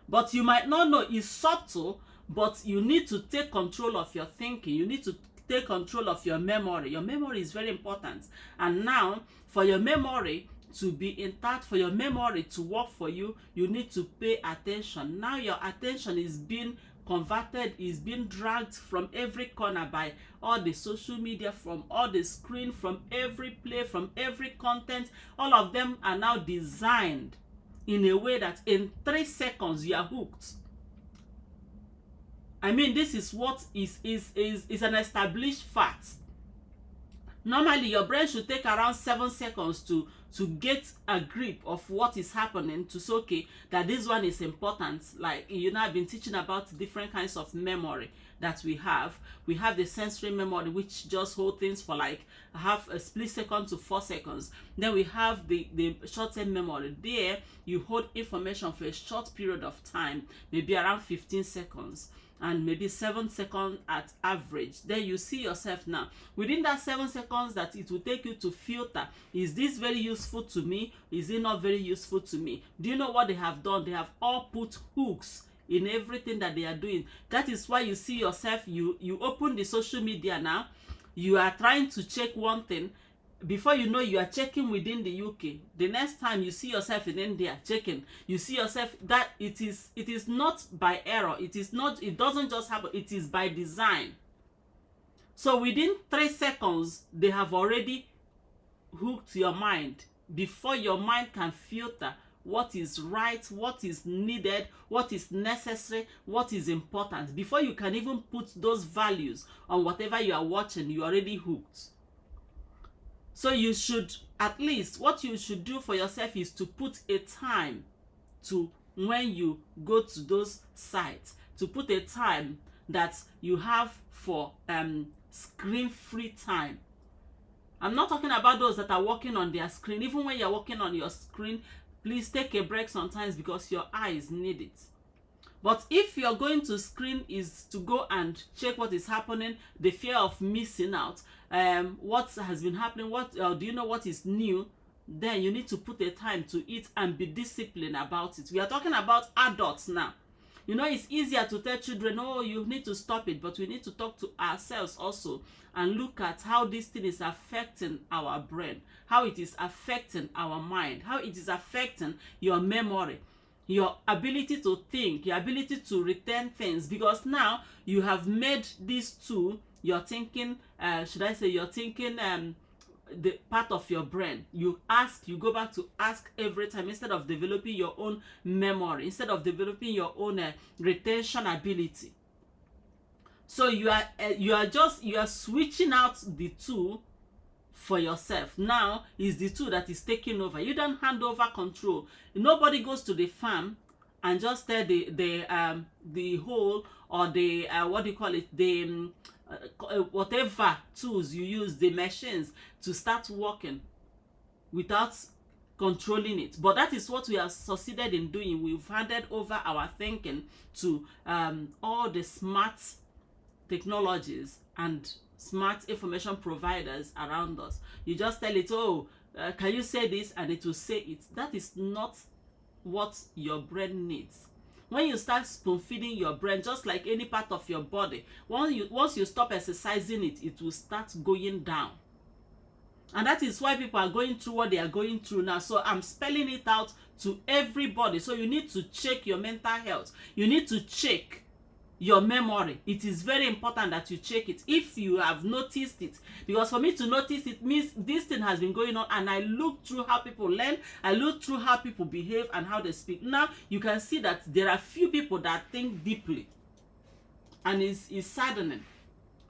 But you might not know, it's subtle, but you need to take control of your thinking. You need to take control of your memory. Your memory is very important. And now, for your memory to be intact, for your memory to work for you, you need to pay attention. Now your attention is being converted, is being dragged from every corner by all the social media, from all the screen, from every play, from every content. All of them are now designed in a way that in 3 seconds you are hooked. I mean, this is what is an established fact. Normally your brain should take around 7 seconds to get a grip of what is happening, to say, okay, that this one is important. Like, you know, I've been teaching about different kinds of memory that we have. We have the sensory memory, which just hold things for like half a split second to 4 seconds. Then we have the short-term memory. There you hold information for a short period of time, maybe around 15 seconds and maybe 7 seconds at average. Then you see yourself now within that 7 seconds that it will take you to filter, is this very useful to me, is it not very useful to me? Do you know what they have done? They have all put hooks in everything that they are doing. That is why you see yourself, you open the social media now, you are trying to check one thing. Before you know, you are checking within the UK. The next time you see yourself in India checking, you see yourself, that it is not by error. It doesn't just happen. It is by design. So within 3 seconds, they have already hooked your mind before your mind can filter what is right, what is needed, what is necessary, what is important. Before you can even put those values on whatever you are watching, you are already hooked. So you should, at least, what you should do for yourself is to put a time to when you go to those sites, to put a time that you have for screen-free time. I'm not talking about those that are working on their screen. Even when you're working on your screen, please take a break sometimes because your eyes need it. But if you're going to screen is to go and check what is happening, the fear of missing out, what has been happening, do you know what is new, then you need to put a time to it and be disciplined about it. We are talking about adults now. You know, it's easier to tell children, oh, you need to stop it, but we need to talk to ourselves also and look at how this thing is affecting our brain, how it is affecting our mind, how it is affecting your memory, your ability to think, your ability to retain things. Because now you have made these two your thinking, the part of your brain. You go back to ask every time, instead of developing your own memory, instead of developing your own retention ability. So you are switching out the two for yourself. Now is the two that is taking over. You don't hand over control. Nobody goes to the farm and just tell the whole, or the what do you call it, the whatever tools you use, the machines, to start working without controlling it. But that is what we have succeeded in doing. We've handed over our thinking to all the smart technologies and smart information providers around us. You just tell it, oh, can you say this, and it will say it. That is not what your brain needs. When you start spoon feeding your brain, just like any part of your body, once you stop exercising it, it will start going down. And that is why people are going through what they are going through now. So I'm spelling it out to everybody. So you need to check your mental health. You need to check your memory. It is very important that you check it if you have noticed it. Because for me to notice it means this thing has been going on, and I look through how people learn, I look through how people behave and how they speak. Now you can see that there are few people that think deeply and it's saddening.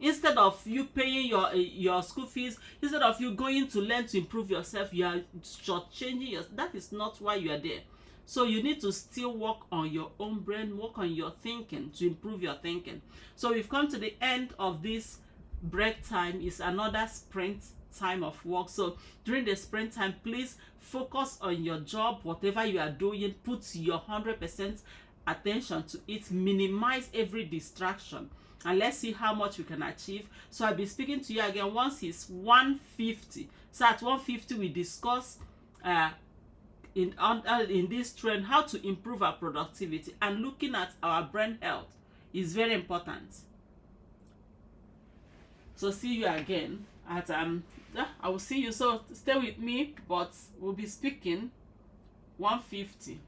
Instead of you paying your school fees, instead of you going to learn to improve yourself, you are shortchanging yourself. That is not why you are there. So you need to still work on your own brain, work on your thinking to improve your thinking. So we've come to the end of this break time. It's another sprint time of work. So during the sprint time, please focus on your job, whatever you are doing, put your 100% attention to it, minimize every distraction, and let's see how much we can achieve. So I'll be speaking to you again once it's 150. So at 150 we discuss in this trend how to improve our productivity, and looking at our brain health is very important. So see you again at I will see you. So stay with me, but we'll be speaking 150.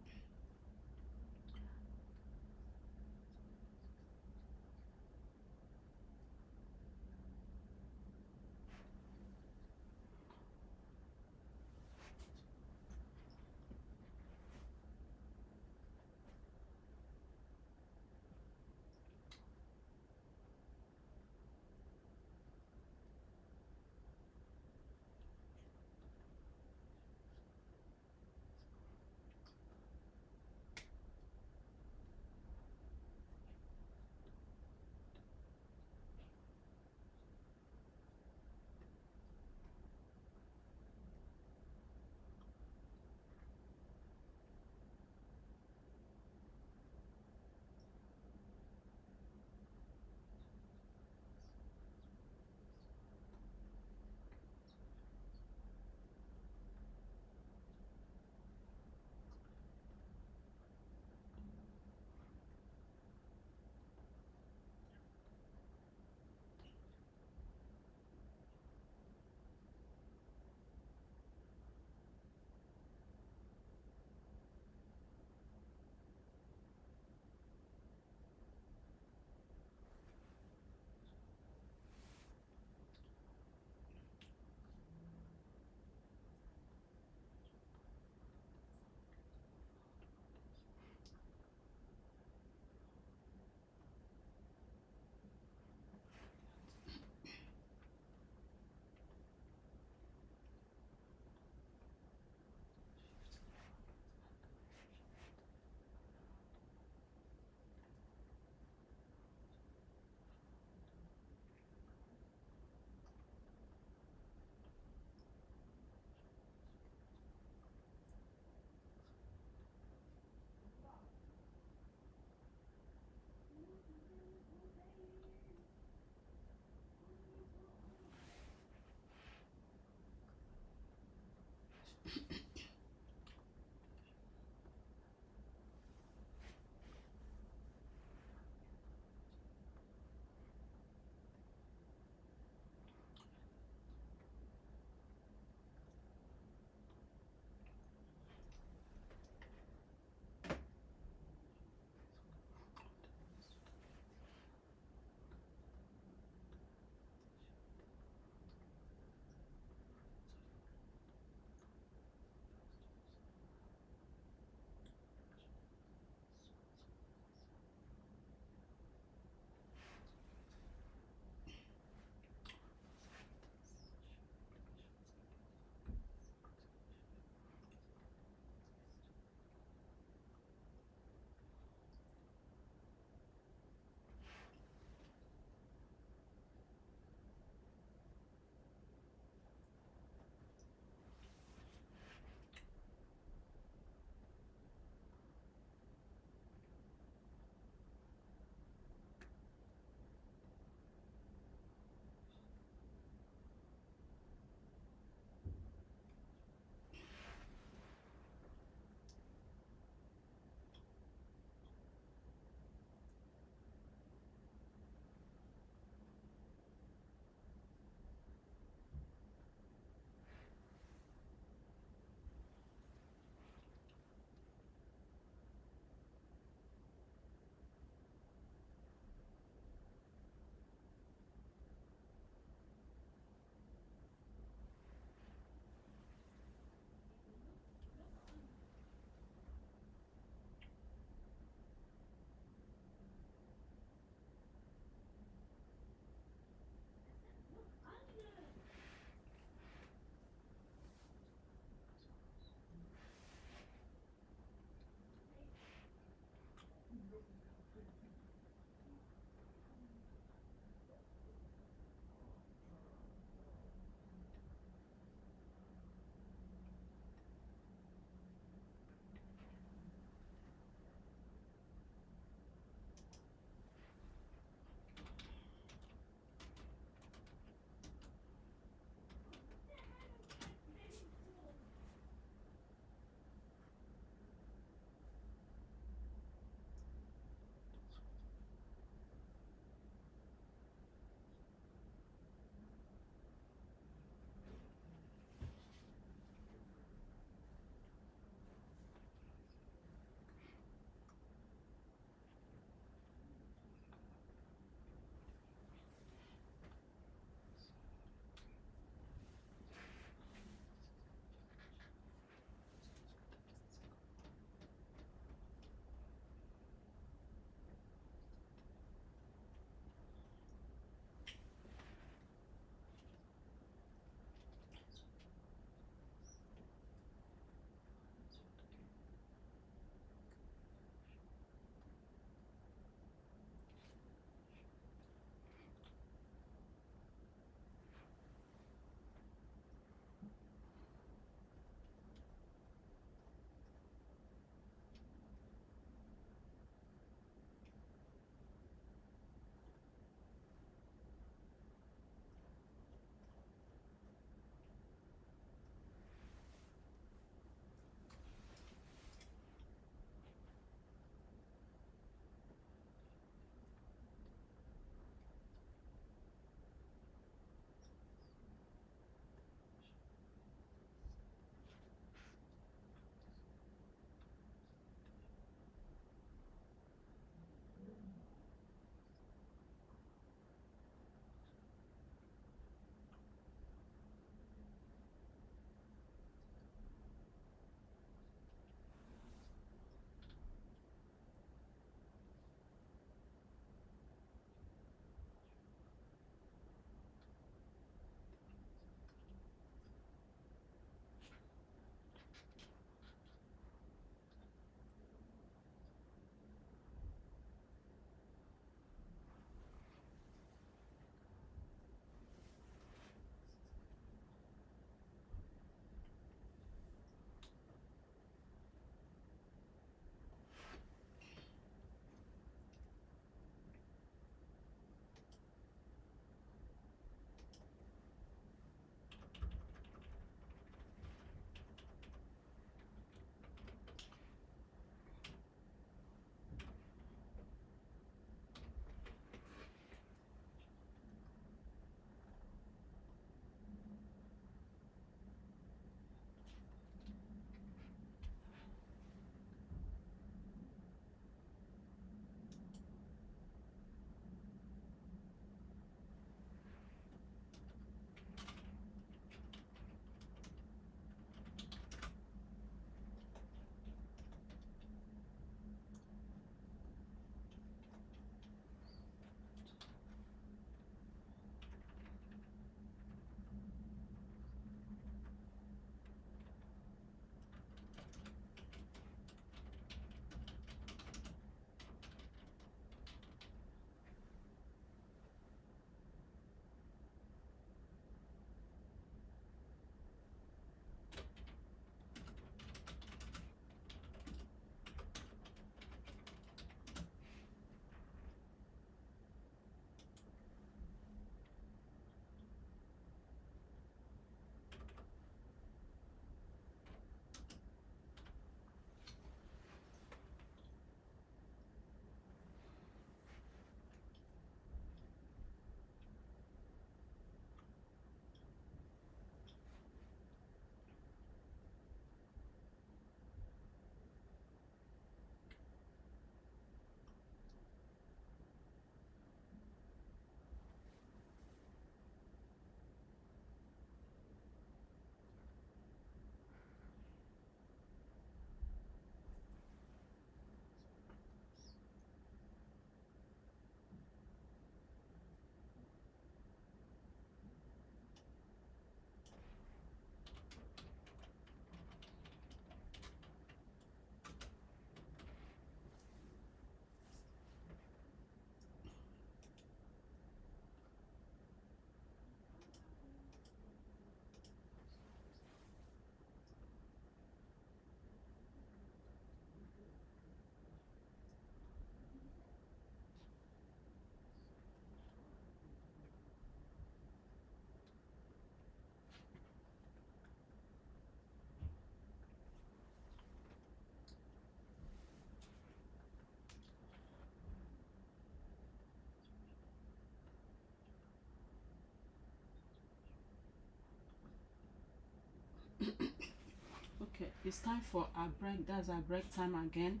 Okay, it's time for our break. That's our break time again.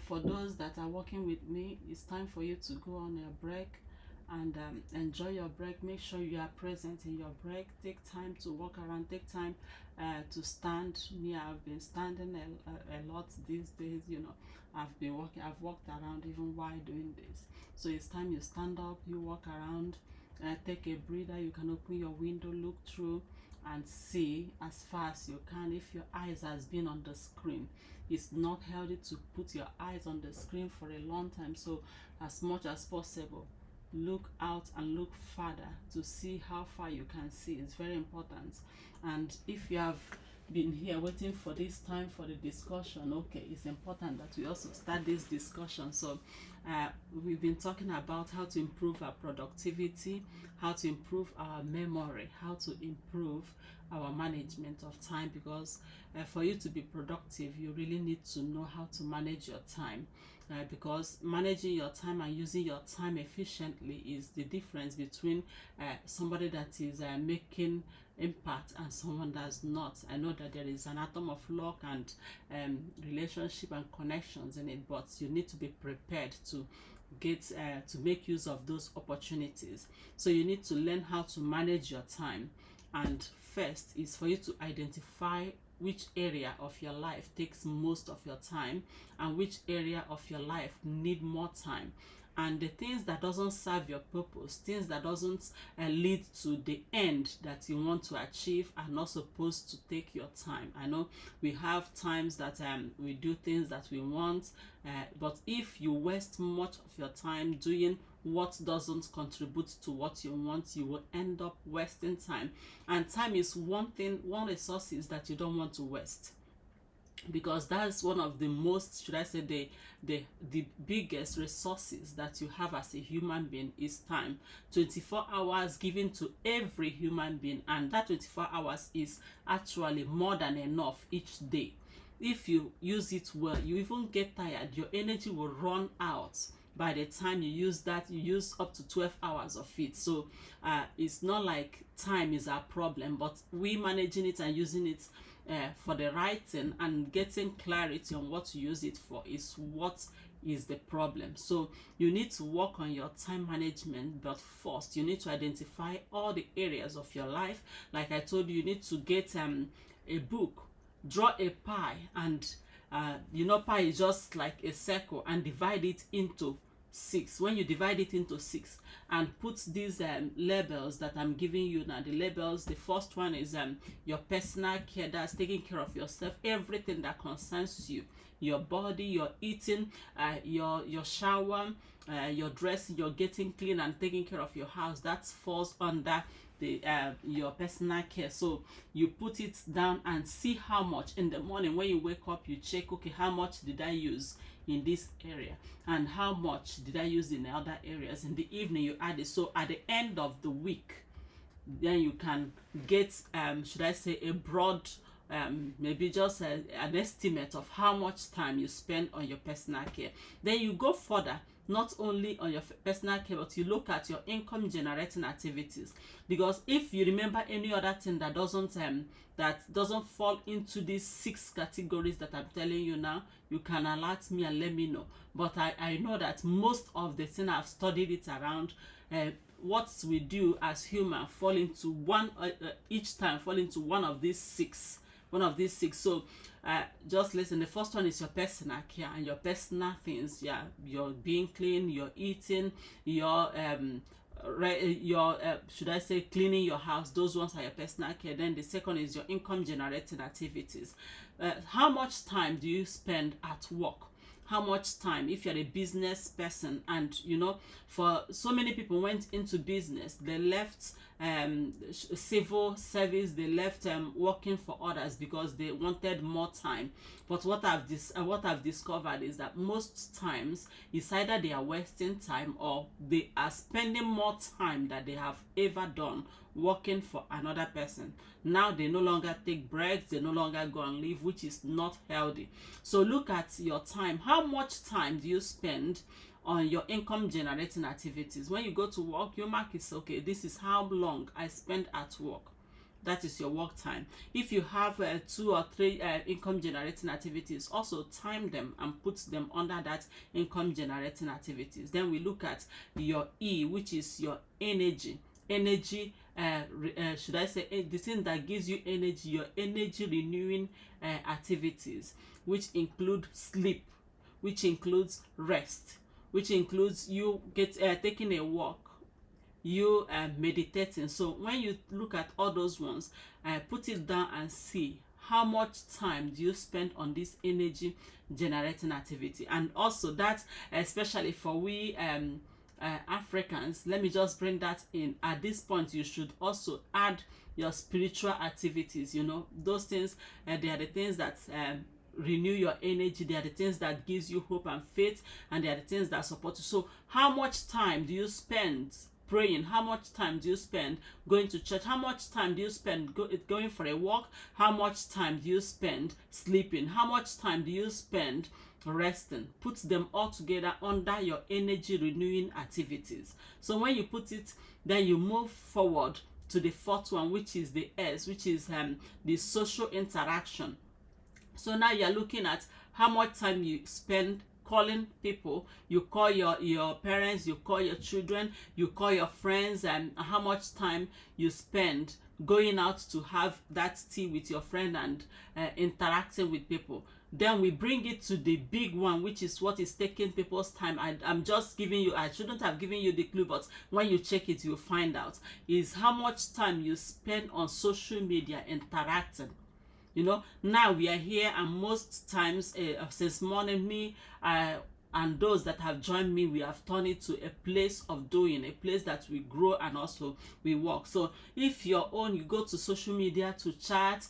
For those that are working with me, it's time for you to go on your break and enjoy your break. Make sure you are present in your break. Take time to walk around. Take time to stand. Me, I've been standing a lot these days. You know, I've been walking. I've walked around even while doing this. So it's time you stand up. You walk around. Take a breather. You can open your window, look through, and see as far as you can. If your eyes has been on the screen, it's not healthy to put your eyes on the screen for a long time. So as much as possible, look out and look further to see how far you can see. It's very important. And if you have been here waiting for this time for the discussion, okay, it's important that we also start this discussion. So we've been talking about how to improve our productivity, how to improve our memory, how to improve our management of time, because for you to be productive, you really need to know how to manage your time. Because managing your time and using your time efficiently is the difference between somebody that is making impact and someone that's not. I know that there is an atom of luck and relationship and connections in it, but you need to be prepared to get to make use of those opportunities. So you need to learn how to manage your time. And first is for you to identify which area of your life takes most of your time and which area of your life need more time. And the things that doesn't serve your purpose, things that doesn't lead to the end that you want to achieve, are not supposed to take your time. I know we have times that we do things that we want, but if you waste much of your time doing what doesn't contribute to what you want, you will end up wasting time. And time is one resource that you don't want to waste, because that's one of the most, should I say, the biggest resources that you have as a human being is time. 24 hours given to every human being, and that 24 hours is actually more than enough each day. If you use it well, you even get tired, your energy will run out. By the time you use that, you use up to 12 hours of it. So it's not like time is our problem, but we managing it and using it for the right thing and getting clarity on what to use it for is what is the problem. So you need to work on your time management, but first you need to identify all the areas of your life. Like I told you, you need to get a book, draw a pie, and pie is just like a circle, and divide it into 6. When you divide it into 6 and put these labels that I'm giving you now, the labels, the first one is your personal care. That's taking care of yourself, everything that concerns you, your body, your eating, your shower, your dressing, your getting clean and taking care of your house. That falls under the your personal care. So you put it down and see how much. In the morning when you wake up, you check, okay, how much did I use in this area and how much did I use in the other areas. In the evening you add it. So at the end of the week, then you can get should I say a broad maybe just an estimate of how much time you spend on your personal care. Then you go further, not only on your personal care, but you look at your income generating activities, because if you remember any other thing that doesn't fall into these 6 categories that I'm telling you now, you can alert me and let me know. But I know that most of the thing I've studied it around, what we do as human fall into one each time fall into one of these 6. So just listen. The first one is your personal care and your personal things. Yeah, you're being clean, you're eating, your should I say cleaning your house. Those ones are your personal care. Then the second is your income generating activities. How much time do you spend at work? How much time, if you're a business person, and for so many people went into business, they left civil service, they left working for others because they wanted more time. But what I've discovered is that most times it's either they are wasting time or they are spending more time than they have ever done working for another person. Now they no longer take breaks, they no longer go on leave, which is not healthy. So look at your time. How much time do you spend on your income generating activities? When you go to work, you mark it, okay, this is how long I spend at work. that is your work time. If you have 2 or 3 income generating activities, also time them and put them under that income generating activities. Then we look at your E, which is your energy. Should I say the thing that gives you energy, your energy renewing activities, which include sleep, which includes rest, which includes you taking a walk, you meditating. So when you look at all those ones, put it down and see how much time do you spend on this energy generating activity. And also that, especially for we Africans, let me just bring that in. At this point, you should also add your spiritual activities. You know, those things, they are the things that renew your energy. They are the things that gives you hope and faith, and they are the things that support you. So how much time do you spend praying? How much time do you spend going to church? How much time do you spend going for a walk? How much time do you spend sleeping? How much time do you spend resting? Put them all together under your energy renewing activities. So when you put it, then you move forward to the fourth one, which is the S, which is the social interaction. So now you're looking at how much time you spend calling people. You call your parents, you call your children, you call your friends, and how much time you spend going out to have that tea with your friend and interacting with people. Then we bring it to the big one, which is what is taking people's time. I'm just giving you, I shouldn't have given you the clue, but when you check it, you'll find out, is how much time you spend on social media interacting. You know, now we are here, and most times since morning, me and those that have joined me, we have turned it to a place of doing, a place that we grow and also we work. So if you're on, you go to social media to chat,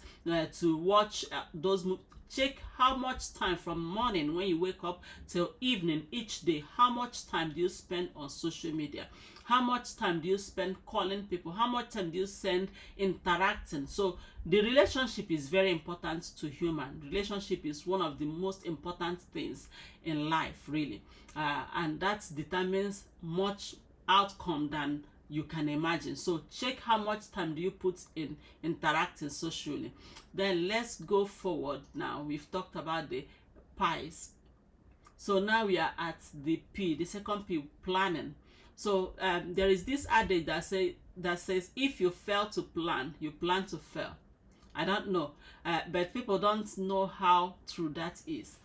to watch those movies. Check how much time from morning when you wake up till evening each day. How much time do you spend on social media? How much time do you spend calling people? How much time do you spend interacting? So the relationship is very important to human. Relationship is one of the most important things in life, really, and that determines much outcome than you can imagine. So check how much time do you put in interacting socially. Then let's go forward. Now we've talked about the pies, so now we are at the P, the second P, planning. So there is this adage that says if you fail to plan, you plan to fail. I don't know, but people don't know how true that is.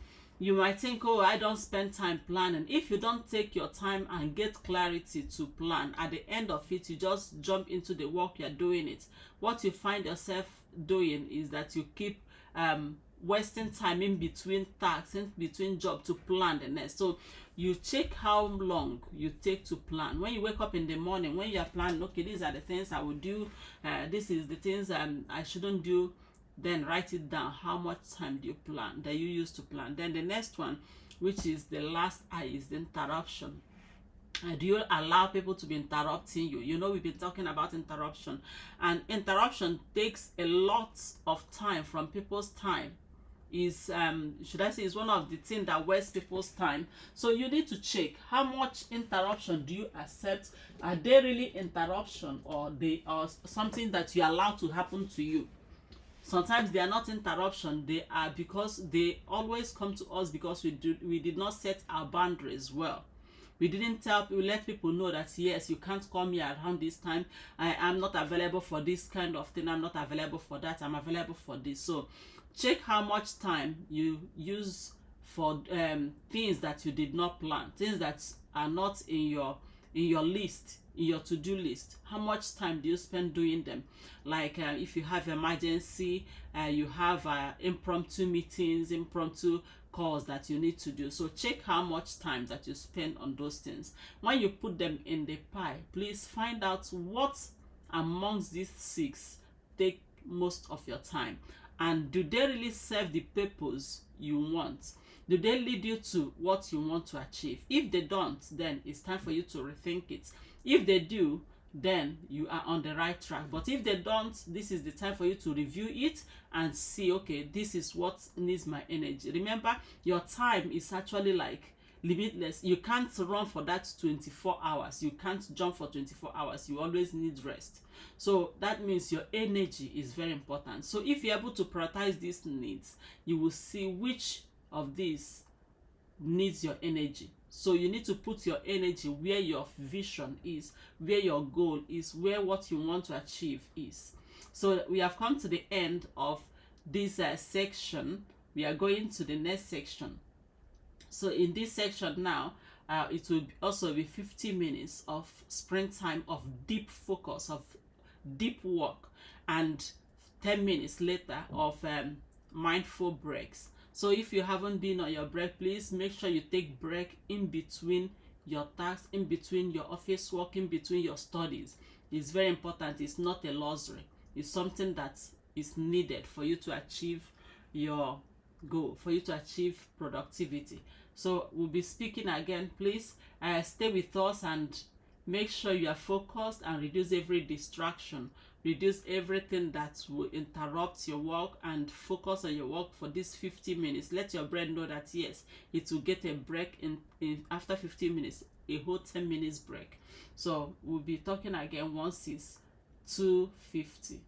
You might think, oh, I don't spend time planning. If you don't take your time and get clarity to plan, at the end of it, you just jump into the work, you're doing it. What you find yourself doing is that you keep wasting time in between tasks, in between jobs to plan the next. So you check how long you take to plan. When you wake up in the morning, when you are planning, okay, these are the things I will do, this is the things I shouldn't do, then write it down. How much time do you plan, that you use to plan? Then the next one, which is the last I, is the interruption. Do you allow people to be interrupting you? You know, we've been talking about interruption, and interruption takes a lot of time from people's time. Is should I say, is one of the things that wastes people's time. So you need to check how much interruption do you accept. Are they really interruption, or they are something that you allow to happen to you? Sometimes they are not interruption, they are because they always come to us because we did not set our boundaries well. We didn't let people know that, yes, you can't call me around this time. I am not available for this kind of thing. I'm not available for that. I'm available for this. So check how much time you use for things that you did not plan, things that are not in your list, in your to-do list. How much time do you spend doing them? Like if you have emergency, you have impromptu meetings, impromptu calls that you need to do. So check how much time that you spend on those things. When you put them in the pie, please find out what amongst these 6 take most of your time, and do they really serve the purpose you want? Do they lead you to what you want to achieve? If they don't, then it's time for you to rethink it. If they do, then you are on the right track. But if they don't, this is the time for you to review it and see, okay, this is what needs my energy. Remember, your time is actually like limitless. You can't run for that 24 hours. You can't jump for 24 hours. You always need rest. So that means your energy is very important. So if you're able to prioritize these needs, you will see which of these needs your energy. So you need to put your energy where your vision is, where your goal is, where what you want to achieve is. So we have come to the end of this section. We are going to the next section. So in this section now, it will also be 50 minutes of sprint time, of deep focus, of deep work, and 10 minutes later of mindful breaks. So if you haven't been on your break, please make sure you take break in between your tasks, in between your office work, in between your studies. It's very important. It's not a luxury. It's something that is needed for you to achieve your goal, for you to achieve productivity. So we'll be speaking again. Please stay with us and make sure you are focused and reduce every distraction. Reduce everything that will interrupt your work and focus on your work for these 50 minutes. Let your brain know that yes, it will get a break in after 15 minutes, a whole 10 minutes break. So we'll be talking again once it's 2:50.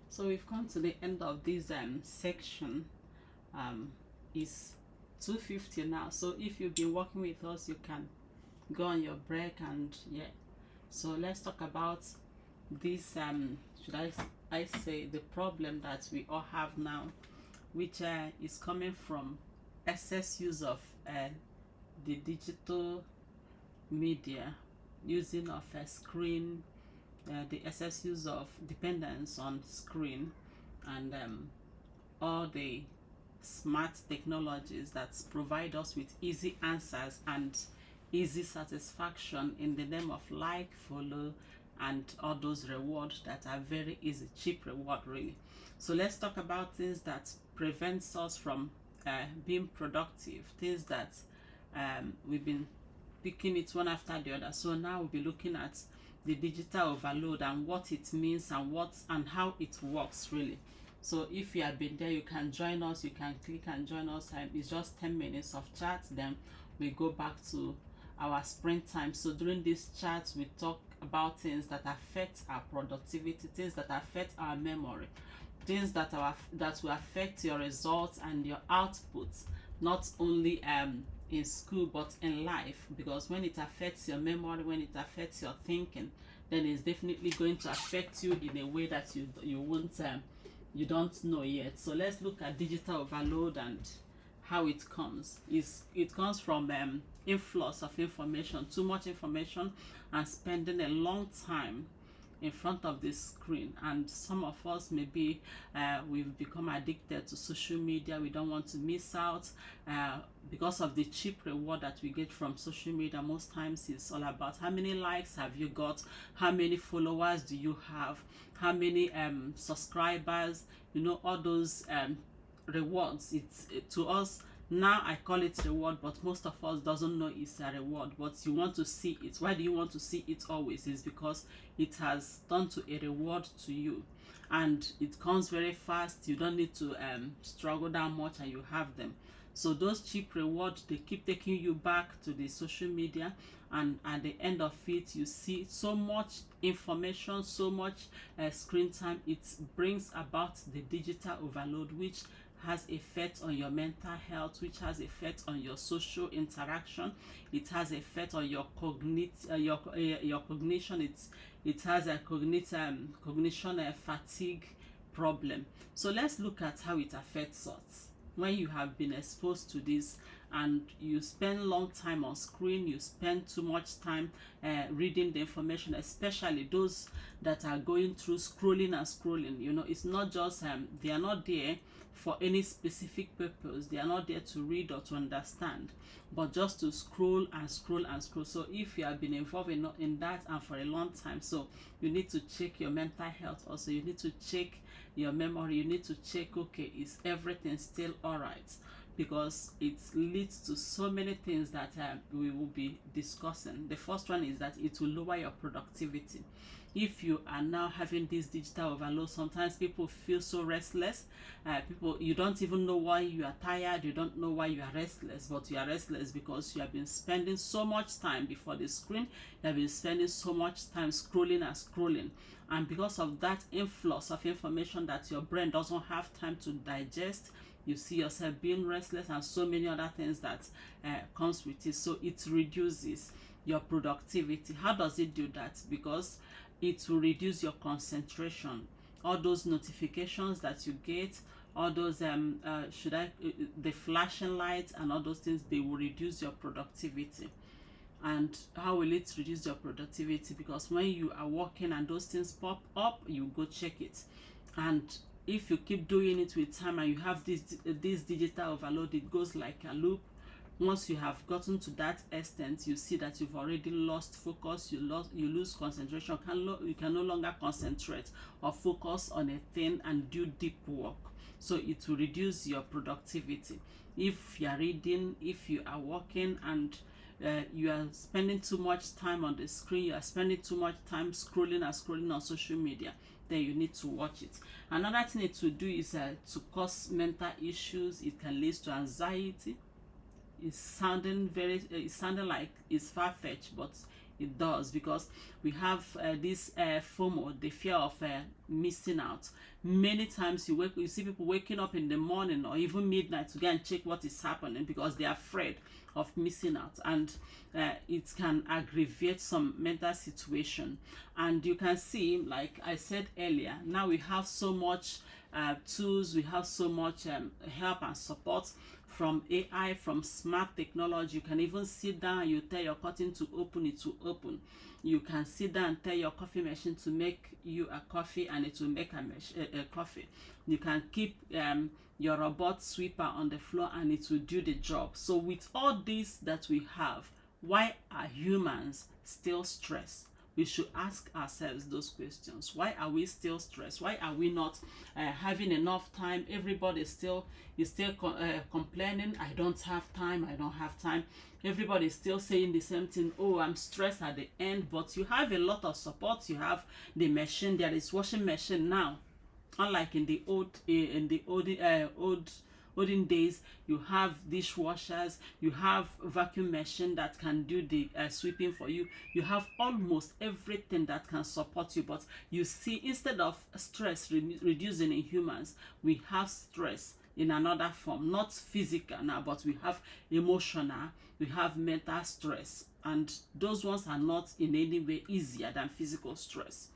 So we've come to the end of this section. Is 2:50 now, so if you've been working with us, you can go on your break. And yeah, so let's talk about this should I say the problem that we all have now, which is coming from excess use of the digital media, using of a screen, the excess use of dependence on screen, and all the smart technologies that provide us with easy answers and easy satisfaction in the name of like, follow, and all those rewards that are very easy, cheap reward really. So let's talk about things that prevents us from being productive, things that we've been picking it one after the other. So now we'll be looking at the digital overload and what it means and how it works really. So if you have been there, you can join us, you can click and join us. It's just 10 minutes of chat, then we go back to our sprint time. So during this chat, we talk about things that affect our productivity, things that affect our memory, things that will affect your results and your outputs, not only in school but in life. Because when it affects your memory, when it affects your thinking, then it's definitely going to affect you in a way that you won't you don't know yet. So let's look at digital overload and how it comes. It comes from influx of information, too much information, and spending a long time in front of the screen. And some of us maybe we've become addicted to social media. We don't want to miss out because of the cheap reward that we get from social media. Most times it's all about how many likes have you got, how many followers do you have, how many subscribers, all those rewards. To us now, I call it reward, but most of us doesn't know it's a reward, but you want to see it. Why do you want to see it always? Is because it has turned to a reward to you, and it comes very fast. You don't need to struggle that much, and you have them. So those cheap rewards, they keep taking you back to the social media, and at the end of it, you see so much information, so much screen time. It brings about the digital overload, which has effect on your mental health, which has effect on your social interaction. It has effect on your your cognition. It has a cognition fatigue problem. So let's look at how it affects us. When you have been exposed to this and you spend long time on screen, you spend too much time reading the information, especially those that are going through scrolling and scrolling. It's not just they are not there for any specific purpose. They are not there to read or to understand, but just to scroll and scroll and scroll. So if you have been involved in that and for a long time, so you need to check your mental health also. You need to check your memory. You need to check, okay, is everything still all right? Because it leads to so many things that we will be discussing. The first one is that it will lower your productivity. If you are now having this digital overload, sometimes people feel so restless. You don't even know why you are tired. You don't know why you are restless, but you are restless because you have been spending so much time before the screen. You have been spending so much time scrolling and scrolling. And because of that influx of information that your brain doesn't have time to digest, you see yourself being restless and so many other things that comes with it. So it reduces your productivity. How does it do that? Because it will reduce your concentration. All those notifications that you get, all those the flashing lights and all those things, they will reduce your productivity. And how will it reduce your productivity? Because when you are working and those things pop up, you go check it. And if you keep doing it with time and you have this digital overload, it goes like a loop. Once you have gotten to that extent, you see that you've already lost focus. You lose concentration. You can no longer concentrate or focus on a thing and do deep work. So it will reduce your productivity. If you are reading, if you are working, and you are spending too much time on the screen, you are spending too much time scrolling and scrolling on social media, then you need to watch it. Another thing it will do is to cause mental issues. It can lead to anxiety. It's sounding like it's far-fetched, but it does, because we have this FOMO, the fear of missing out. Many times you see people waking up in the morning or even midnight to go and check what is happening because they are afraid of missing out, and it can aggravate some mental situation. And you can see, like I said earlier, now we have so much tools, we have so much help and support from AI, from smart technology. You can even sit down, you tell your curtain to open, it will open. You can sit down and tell your coffee machine to make you a coffee, and it will make a coffee. You can keep your robot sweeper on the floor and it will do the job. So with all this that we have, why are humans still stressed? We should ask ourselves those questions. Why are we still stressed? Why are we not having enough time? Everybody is still complaining, I don't have time, I don't have time. Everybody is still saying the same thing, oh, I'm stressed at the end. But you have a lot of support. You have the machine, there is washing machine now. Unlike in the olden days, you have dishwashers, you have vacuum machine that can do the sweeping for you. You have almost everything that can support you. But you see, instead of stress reducing in humans, we have stress in another form, not physical now, but we have emotional, we have mental stress, and those ones are not in any way easier than physical stress.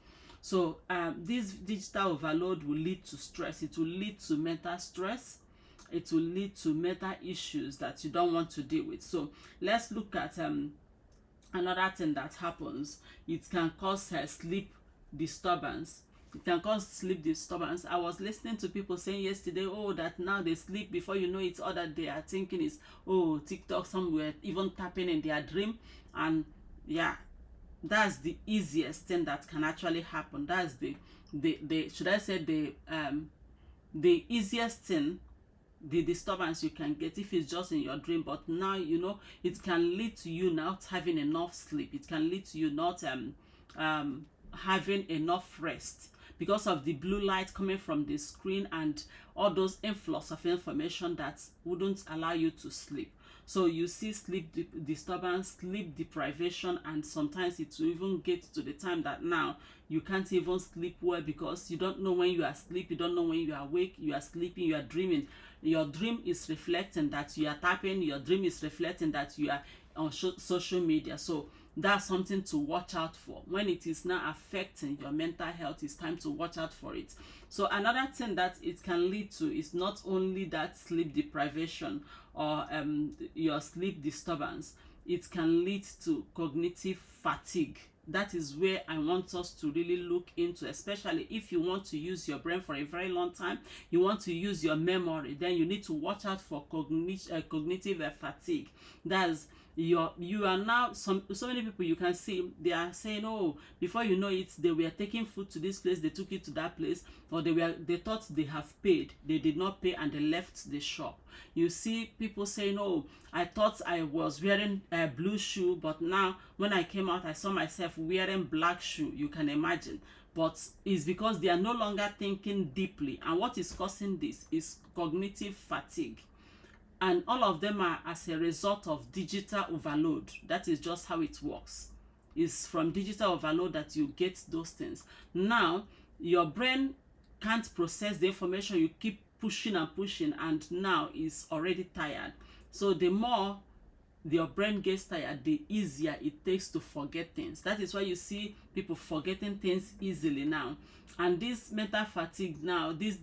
So this digital overload will lead to stress. It will lead to mental stress. It will lead to mental issues that you don't want to deal with. So let's look at another thing that happens. It can cause sleep disturbance. It can cause sleep disturbance. I was listening to people saying yesterday, oh, that now they sleep, before you know it, all that they are thinking is, oh, TikTok, some were even tapping in their dream. And yeah, that's the easiest thing that can actually happen. That's the should I say the easiest thing, the disturbance you can get if it's just in your dream. But now, you know, it can lead to you not having enough sleep. It can lead to you not having enough rest because of the blue light coming from the screen and all those influx of information that wouldn't allow you to sleep. So you see sleep disturbance, sleep deprivation, and sometimes it will even get to the time that now you can't even sleep well because you don't know when you are asleep, you don't know when you are awake, you are sleeping, you are dreaming. Your dream is reflecting that you are tapping, your dream is reflecting that you are on social media. So that's something to watch out for. When it is now affecting your mental health, it's time to watch out for it. So another thing that it can lead to is not only that sleep deprivation or your sleep disturbance, it can lead to cognitive fatigue. That is where I want us to really look into, especially if you want to use your brain for a very long time, you want to use your memory, then you need to watch out for cognitive fatigue. That's you are now, so many people you can see, they are saying, oh, before you know it, they were taking food to this place, they took it to that place, or they thought they have paid, they did not pay, and they left the shop. You see people saying, oh, I thought I was wearing a blue shoe, but now when I came out I saw myself wearing black shoe. You can imagine. But it's because they are no longer thinking deeply, and what is causing this is cognitive fatigue. And all of them are as a result of digital overload. That is just how it works. It's from digital overload that you get those things. Now, your brain can't process the information. You keep pushing and pushing, and now it's already tired. So the more your brain gets tired, the easier it takes to forget things. That is why you see people forgetting things easily now. And this mental fatigue now, this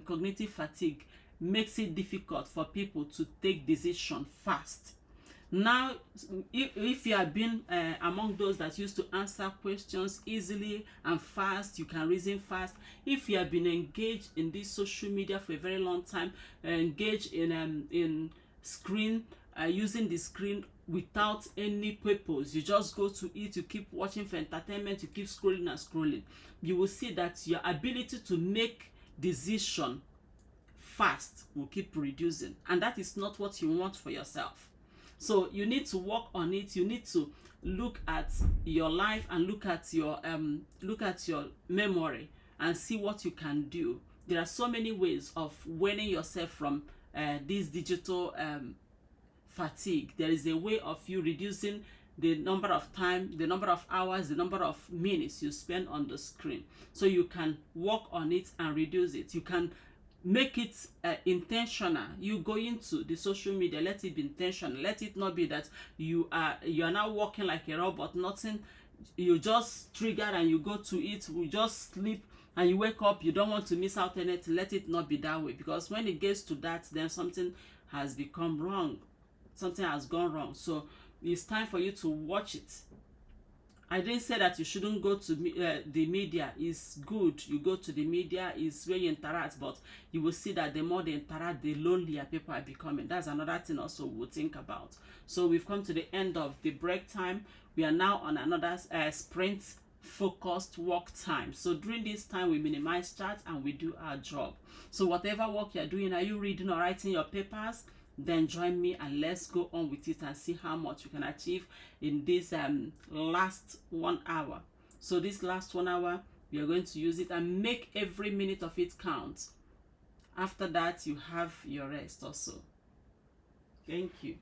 cognitive fatigue, makes it difficult for people to take decisions fast. Now, if you have been among those that used to answer questions easily and fast, you can reason fast. If you have been engaged in this social media for a very long time, engaged in screen, using the screen without any purpose, you just go to it, you keep watching for entertainment, you keep scrolling and scrolling, you will see that your ability to make decision fast will keep reducing, and that is not what you want for yourself. So you need to work on it. You need to look at your life and look at your memory and see what you can do. There are so many ways of weaning yourself from this digital fatigue. There is a way of you reducing the number of time, the number of hours, the number of minutes you spend on the screen, so you can work on it and reduce it. You can make it intentional. You go into the social media, let it be intentional. Let it not be that you are now working like a robot. Nothing, you just trigger and you go to it, you just sleep and you wake up, you don't want to miss out anything. Let it not be that way, because when it gets to that, then something has become wrong, something has gone wrong. So it's time for you to watch it. I didn't say that you shouldn't go to the media. Is good, you go to the media, is where you interact, but you will see that the more they interact, the lonelier people are becoming. That's another thing also we'll think about. So we've come to the end of the break time. We are now on another sprint focused work time. So during this time, we minimize chat and we do our job. So whatever work you're doing, are you reading or writing your papers? Then join me and let's go on with it and see how much you can achieve in this last 1 hour. So this last 1 hour, we are going to use it and make every minute of it count. After that, you have your rest also. Thank you.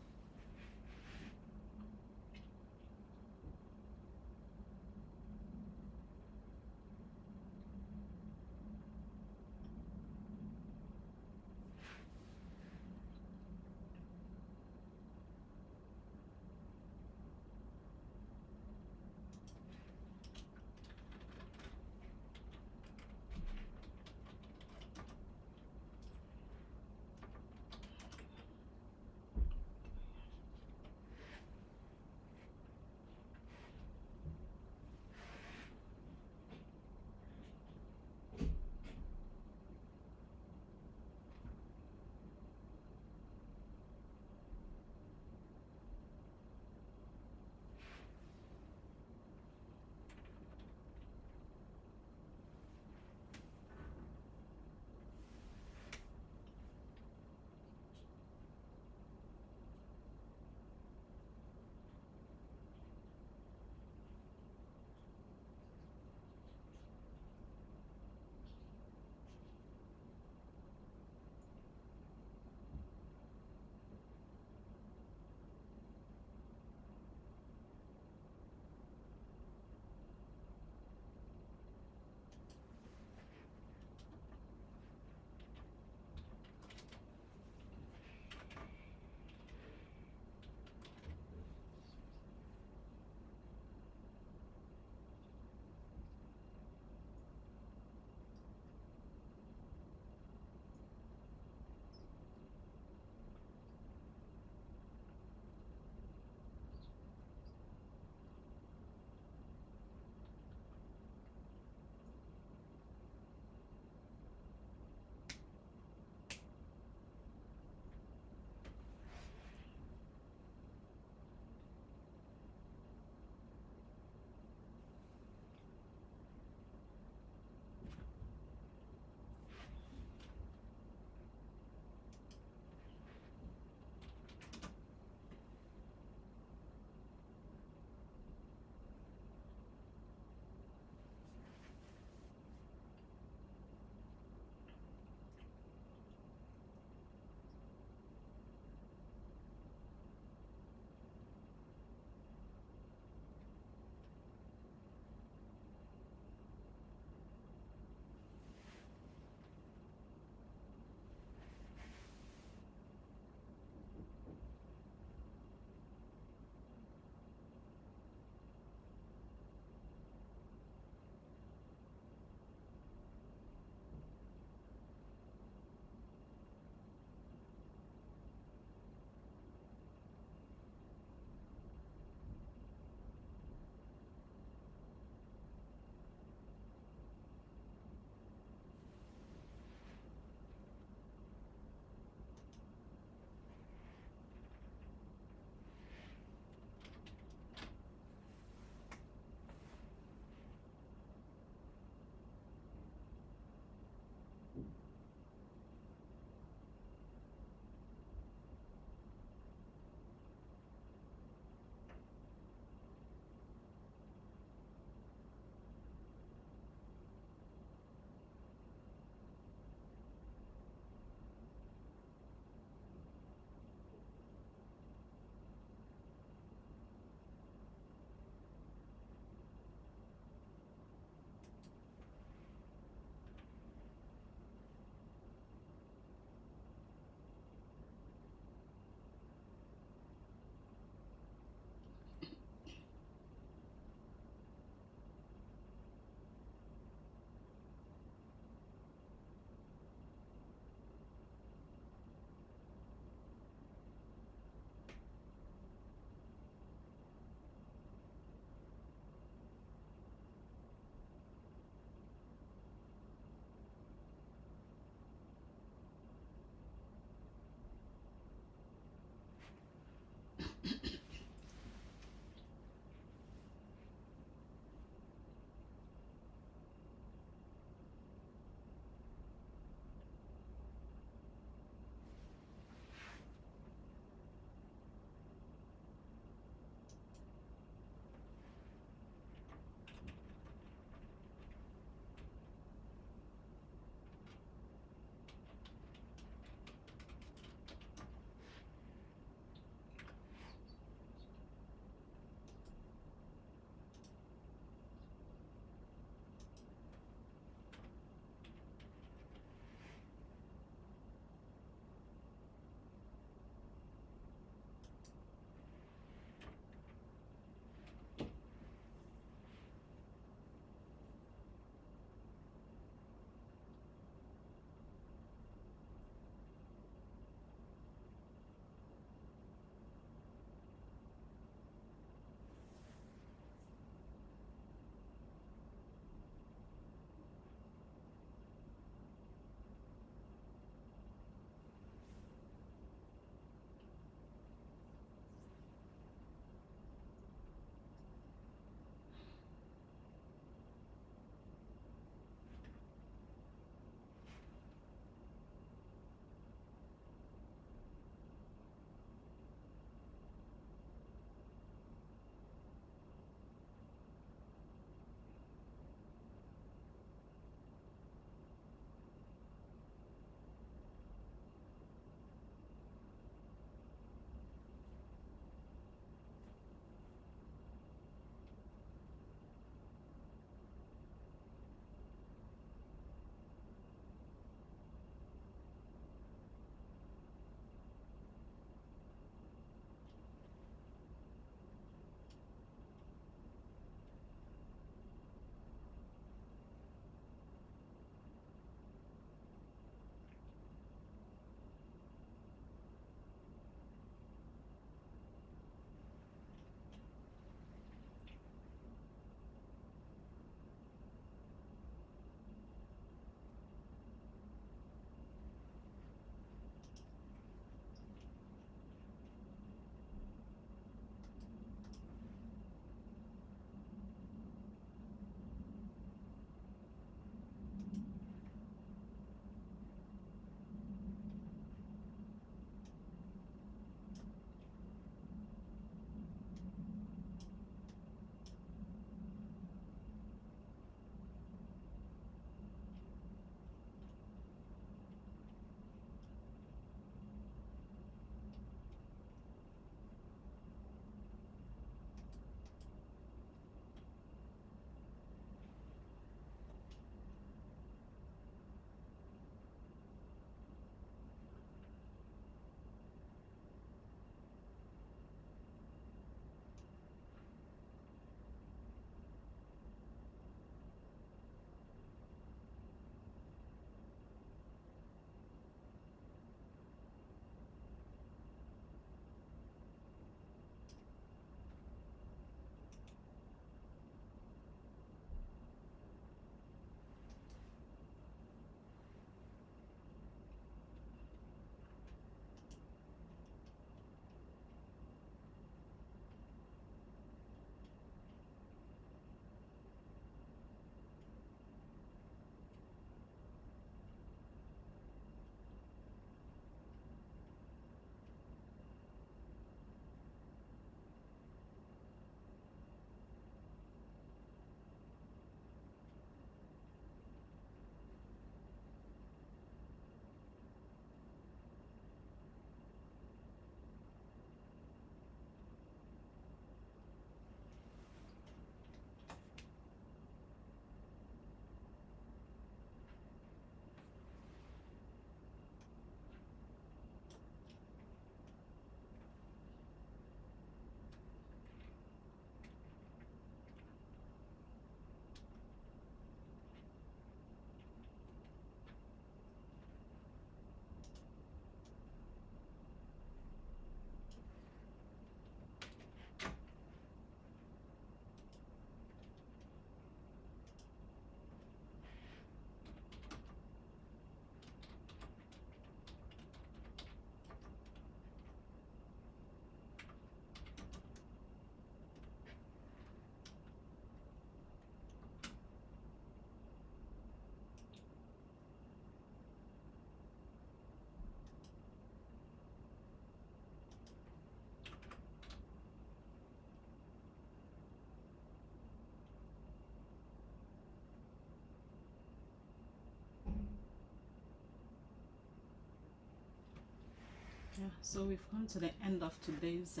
Yeah, so we've come to the end of today's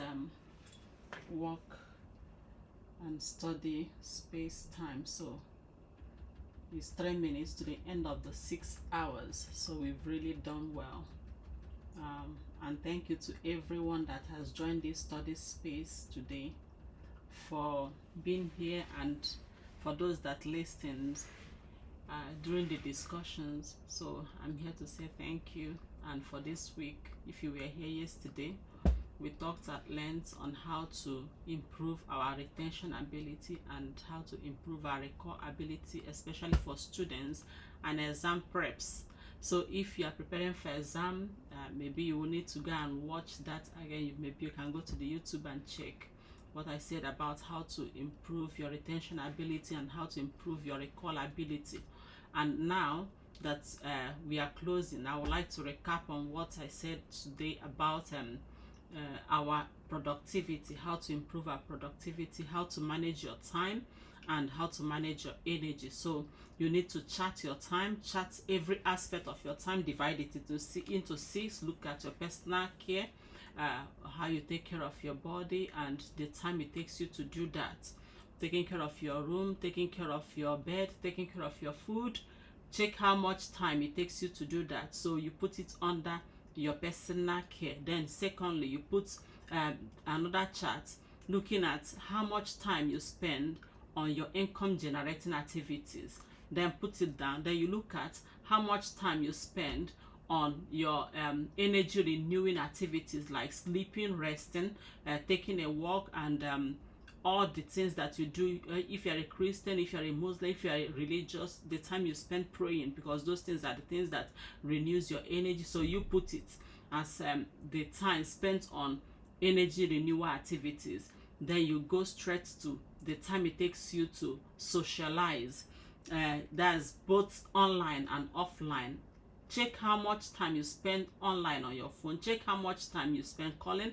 work and study space time. So it's 3 minutes to the end of the 6 hours, so we've really done well. And thank you to everyone that has joined this study space today for being here, and for those that listened during the discussions. So I'm here to say thank you. And for this week, if you were here yesterday, we talked at length on how to improve our retention ability and how to improve our recall ability, especially for students and exam preps. So if you are preparing for exam, maybe you will need to go and watch that again. Maybe you can go to the YouTube and check what I said about how to improve your retention ability and how to improve your recall ability. And now that we are closing, I would like to recap on what I said today about our productivity, how to improve our productivity, how to manage your time, and how to manage your energy. So you need to chart your time, chart every aspect of your time, divide it into 6, look at your personal care, how you take care of your body and the time it takes you to do that, taking care of your room, taking care of your bed, taking care of your food. Check how much time it takes you to do that, so you put it under your personal care. Then secondly, you put another chart looking at how much time you spend on your income generating activities. Then put it down. Then you look at how much time you spend on your energy renewing activities like sleeping, resting, taking a walk, and all the things that you do. If you're a Christian, if you're a Muslim, if you're a religious, the time you spend praying, because those things are the things that renews your energy. So you put it as the time spent on energy renewal activities. Then you go straight to the time it takes you to socialize. That's both online and offline. Check how much time you spend online on your phone. Check how much time you spend calling.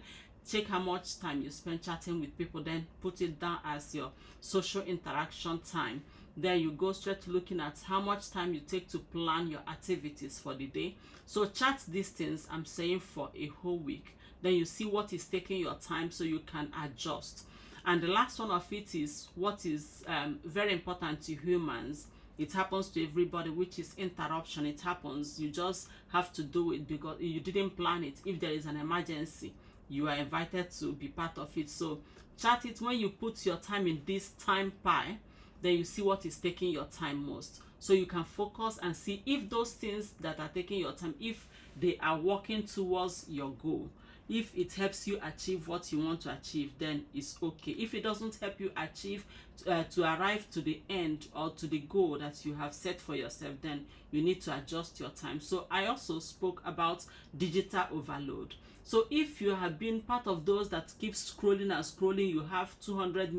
Check how much time you spend chatting with people. Then put it down as your social interaction time. Then you go straight to looking at how much time you take to plan your activities for the day. So chart these things, I'm saying, for a whole week. Then you see what is taking your time so you can adjust. And the last one of it is what is very important to humans. It happens to everybody, which is interruption. It happens. You just have to do it because you didn't plan it. If there is an emergency, you are invited to be part of it. So chart it. When you put your time in this time pie, then you see what is taking your time most. So you can focus and see if those things that are taking your time, if they are working towards your goal. If it helps you achieve what you want to achieve, then it's okay. If it doesn't help you achieve to arrive to the end or to the goal that you have set for yourself, then you need to adjust your time. So I also spoke about digital overload. So if you have been part of those that keep scrolling and scrolling, you have 200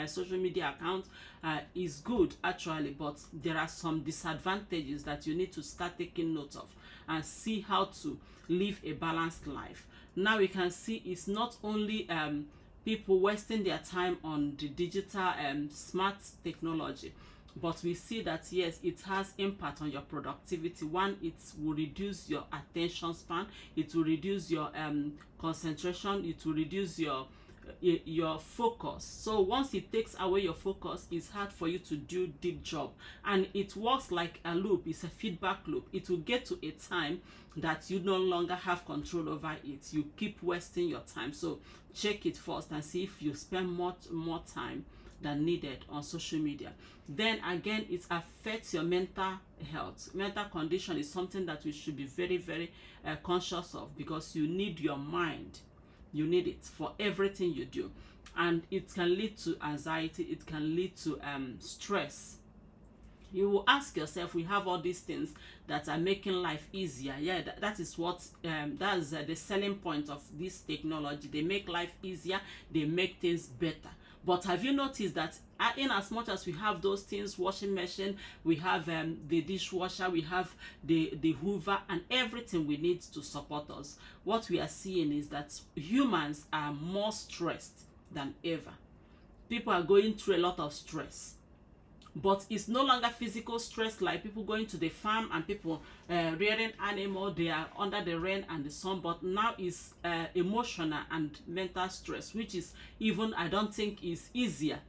social media accounts, is good actually, but there are some disadvantages that you need to start taking note of and see how to live a balanced life. Now we can see it's not only people wasting their time on the digital smart technology, but we see that yes, it has impact on your productivity. One, it will reduce your attention span, it will reduce your concentration, it will reduce your focus. So once it takes away your focus, it's hard for you to do deep job, and it works like a loop. It's a feedback loop. It will get to a time that you no longer have control over it. You keep wasting your time. So check it first and see if you spend much more time than needed on social media. Then again, it affects your mental health. Mental condition is something that we should be very, very conscious of, because you need your mind. You need it for everything you do, and it can lead to anxiety. It can lead to stress. You will ask yourself, we have all these things that are making life easier. Yeah, that is what that's the selling point of this technology. They make life easier, they make things better. But have you noticed that in as much as we have those things, washing machine, we have the dishwasher, we have the hoover, and everything we need to support us, what we are seeing is that humans are more stressed than ever. People are going through a lot of stress. but it's no longer physical stress like people going to the farm and people rearing animal. They are under the rain and the sun, but now it's emotional and mental stress, which is even, I don't think, is easier.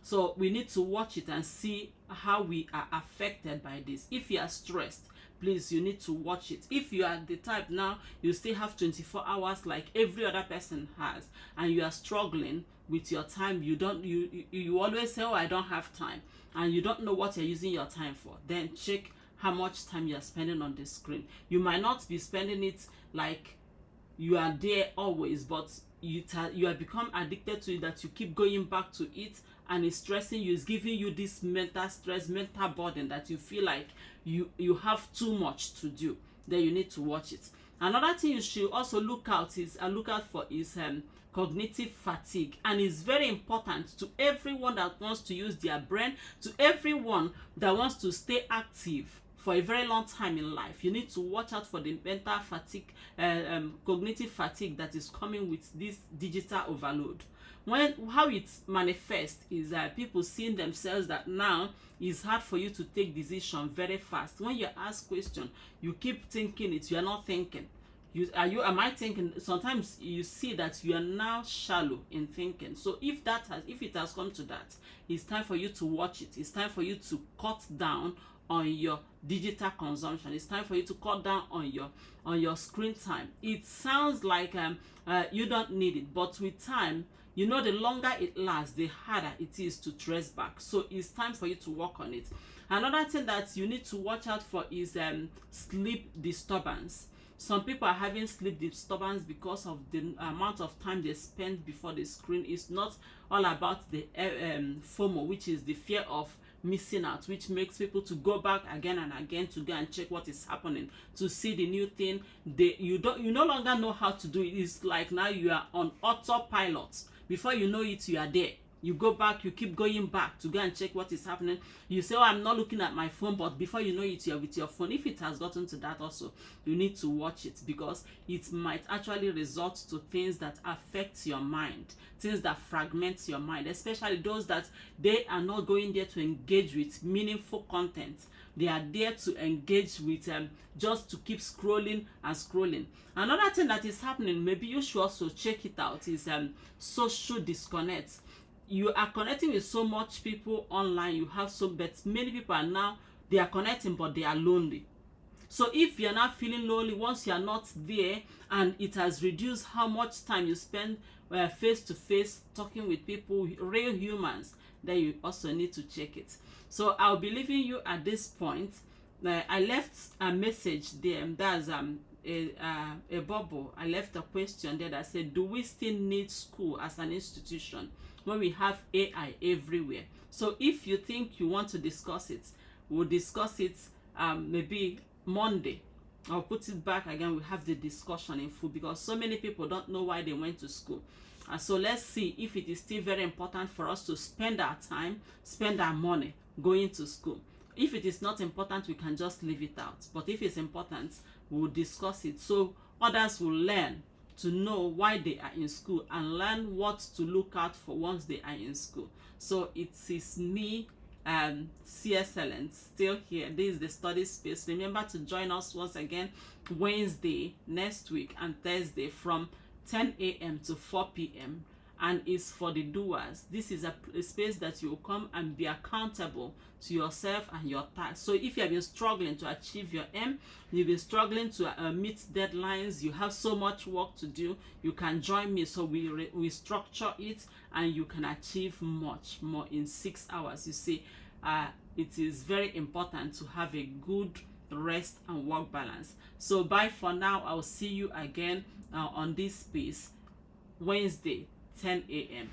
So we need to watch it and see how we are affected by this. If you are stressed, please, you need to watch it. If you are the type now, you still have 24 hours like every other person has, and you are struggling with your time, you always say, oh, I don't have time, and you don't know what you're using your time for, then check how much time you are spending on the screen. You might not be spending it like you are there always, but you have become addicted to it, that you keep going back to it, and it's stressing you. It's giving you this mental stress, mental burden, that you feel like you have too much to do. Then you need to watch it. Another thing you should also look out for is cognitive fatigue, and it's very important to everyone that wants to use their brain, to everyone that wants to stay active for a very long time in life. You need to watch out for the mental fatigue, cognitive fatigue that is coming with this digital overload. How it manifests is people seeing themselves that now it's hard for you to take decision very fast. When you ask question, you keep thinking it, you are not thinking. Am I thinking? Sometimes you see that you are now shallow in thinking. So if it has come to that, it's time for you to watch it. It's time for you to cut down on your digital consumption. It's time for you to cut down on your screen time. It sounds like you don't need it, but with time, the longer it lasts, the harder it is to trace back. So it's time for you to work on it. Another thing that you need to watch out for is sleep disturbance. Some people are having sleep disturbance because of the amount of time they spend before the screen. It's not all about the FOMO, which is the fear of missing out, which makes people to go back again and again to go and check what is happening, to see the new thing. You no longer know how to do it. It's like now you are on autopilot. Before you know it, you are there. You go back, you keep going back to go and check what is happening. You say, oh, I'm not looking at my phone, but before you know it, you're with your phone. If it has gotten to that also, you need to watch it, because it might actually result to things that affect your mind, things that fragment your mind, especially those that they are not going there to engage with meaningful content. They are there to engage with just to keep scrolling and scrolling. Another thing that is happening, maybe you should also check it out, is social disconnect. You are connecting with so much people online, but many people are now, they are connecting, but they are lonely. So if you're not feeling lonely, once you're not there, and it has reduced how much time you spend face to face talking with people, real humans, then you also need to check it. So I'll be leaving you at this point. I left a message there. That's a bubble. I left a question there that said, do we still need school as an institution when we have AI everywhere? So if you think you want to discuss it, we'll discuss it maybe Monday. I'll put it back again. We have the discussion in full, because so many people don't know why they went to school. So let's see if it is still very important for us to spend our time, spend our money going to school. If it is not important, we can just leave it out. But if it's important, we'll discuss it, so others will learn to know why they are in school and learn what to look out for once they are in school. So it is me, CSLN, still here. This is the study space. Remember to join us once again Wednesday next week and Thursday from 10 a.m. to 4 p.m. and it's for the doers. This is a space that you will come and be accountable to yourself and your tasks. So if you have been struggling to achieve your aim, you've been struggling to meet deadlines, you have so much work to do, you can join me. So we structure it, and you can achieve much more in 6 hours. You see, it is very important to have a good rest and work balance. So bye for now. I'll see you again on this space Wednesday 10 a.m.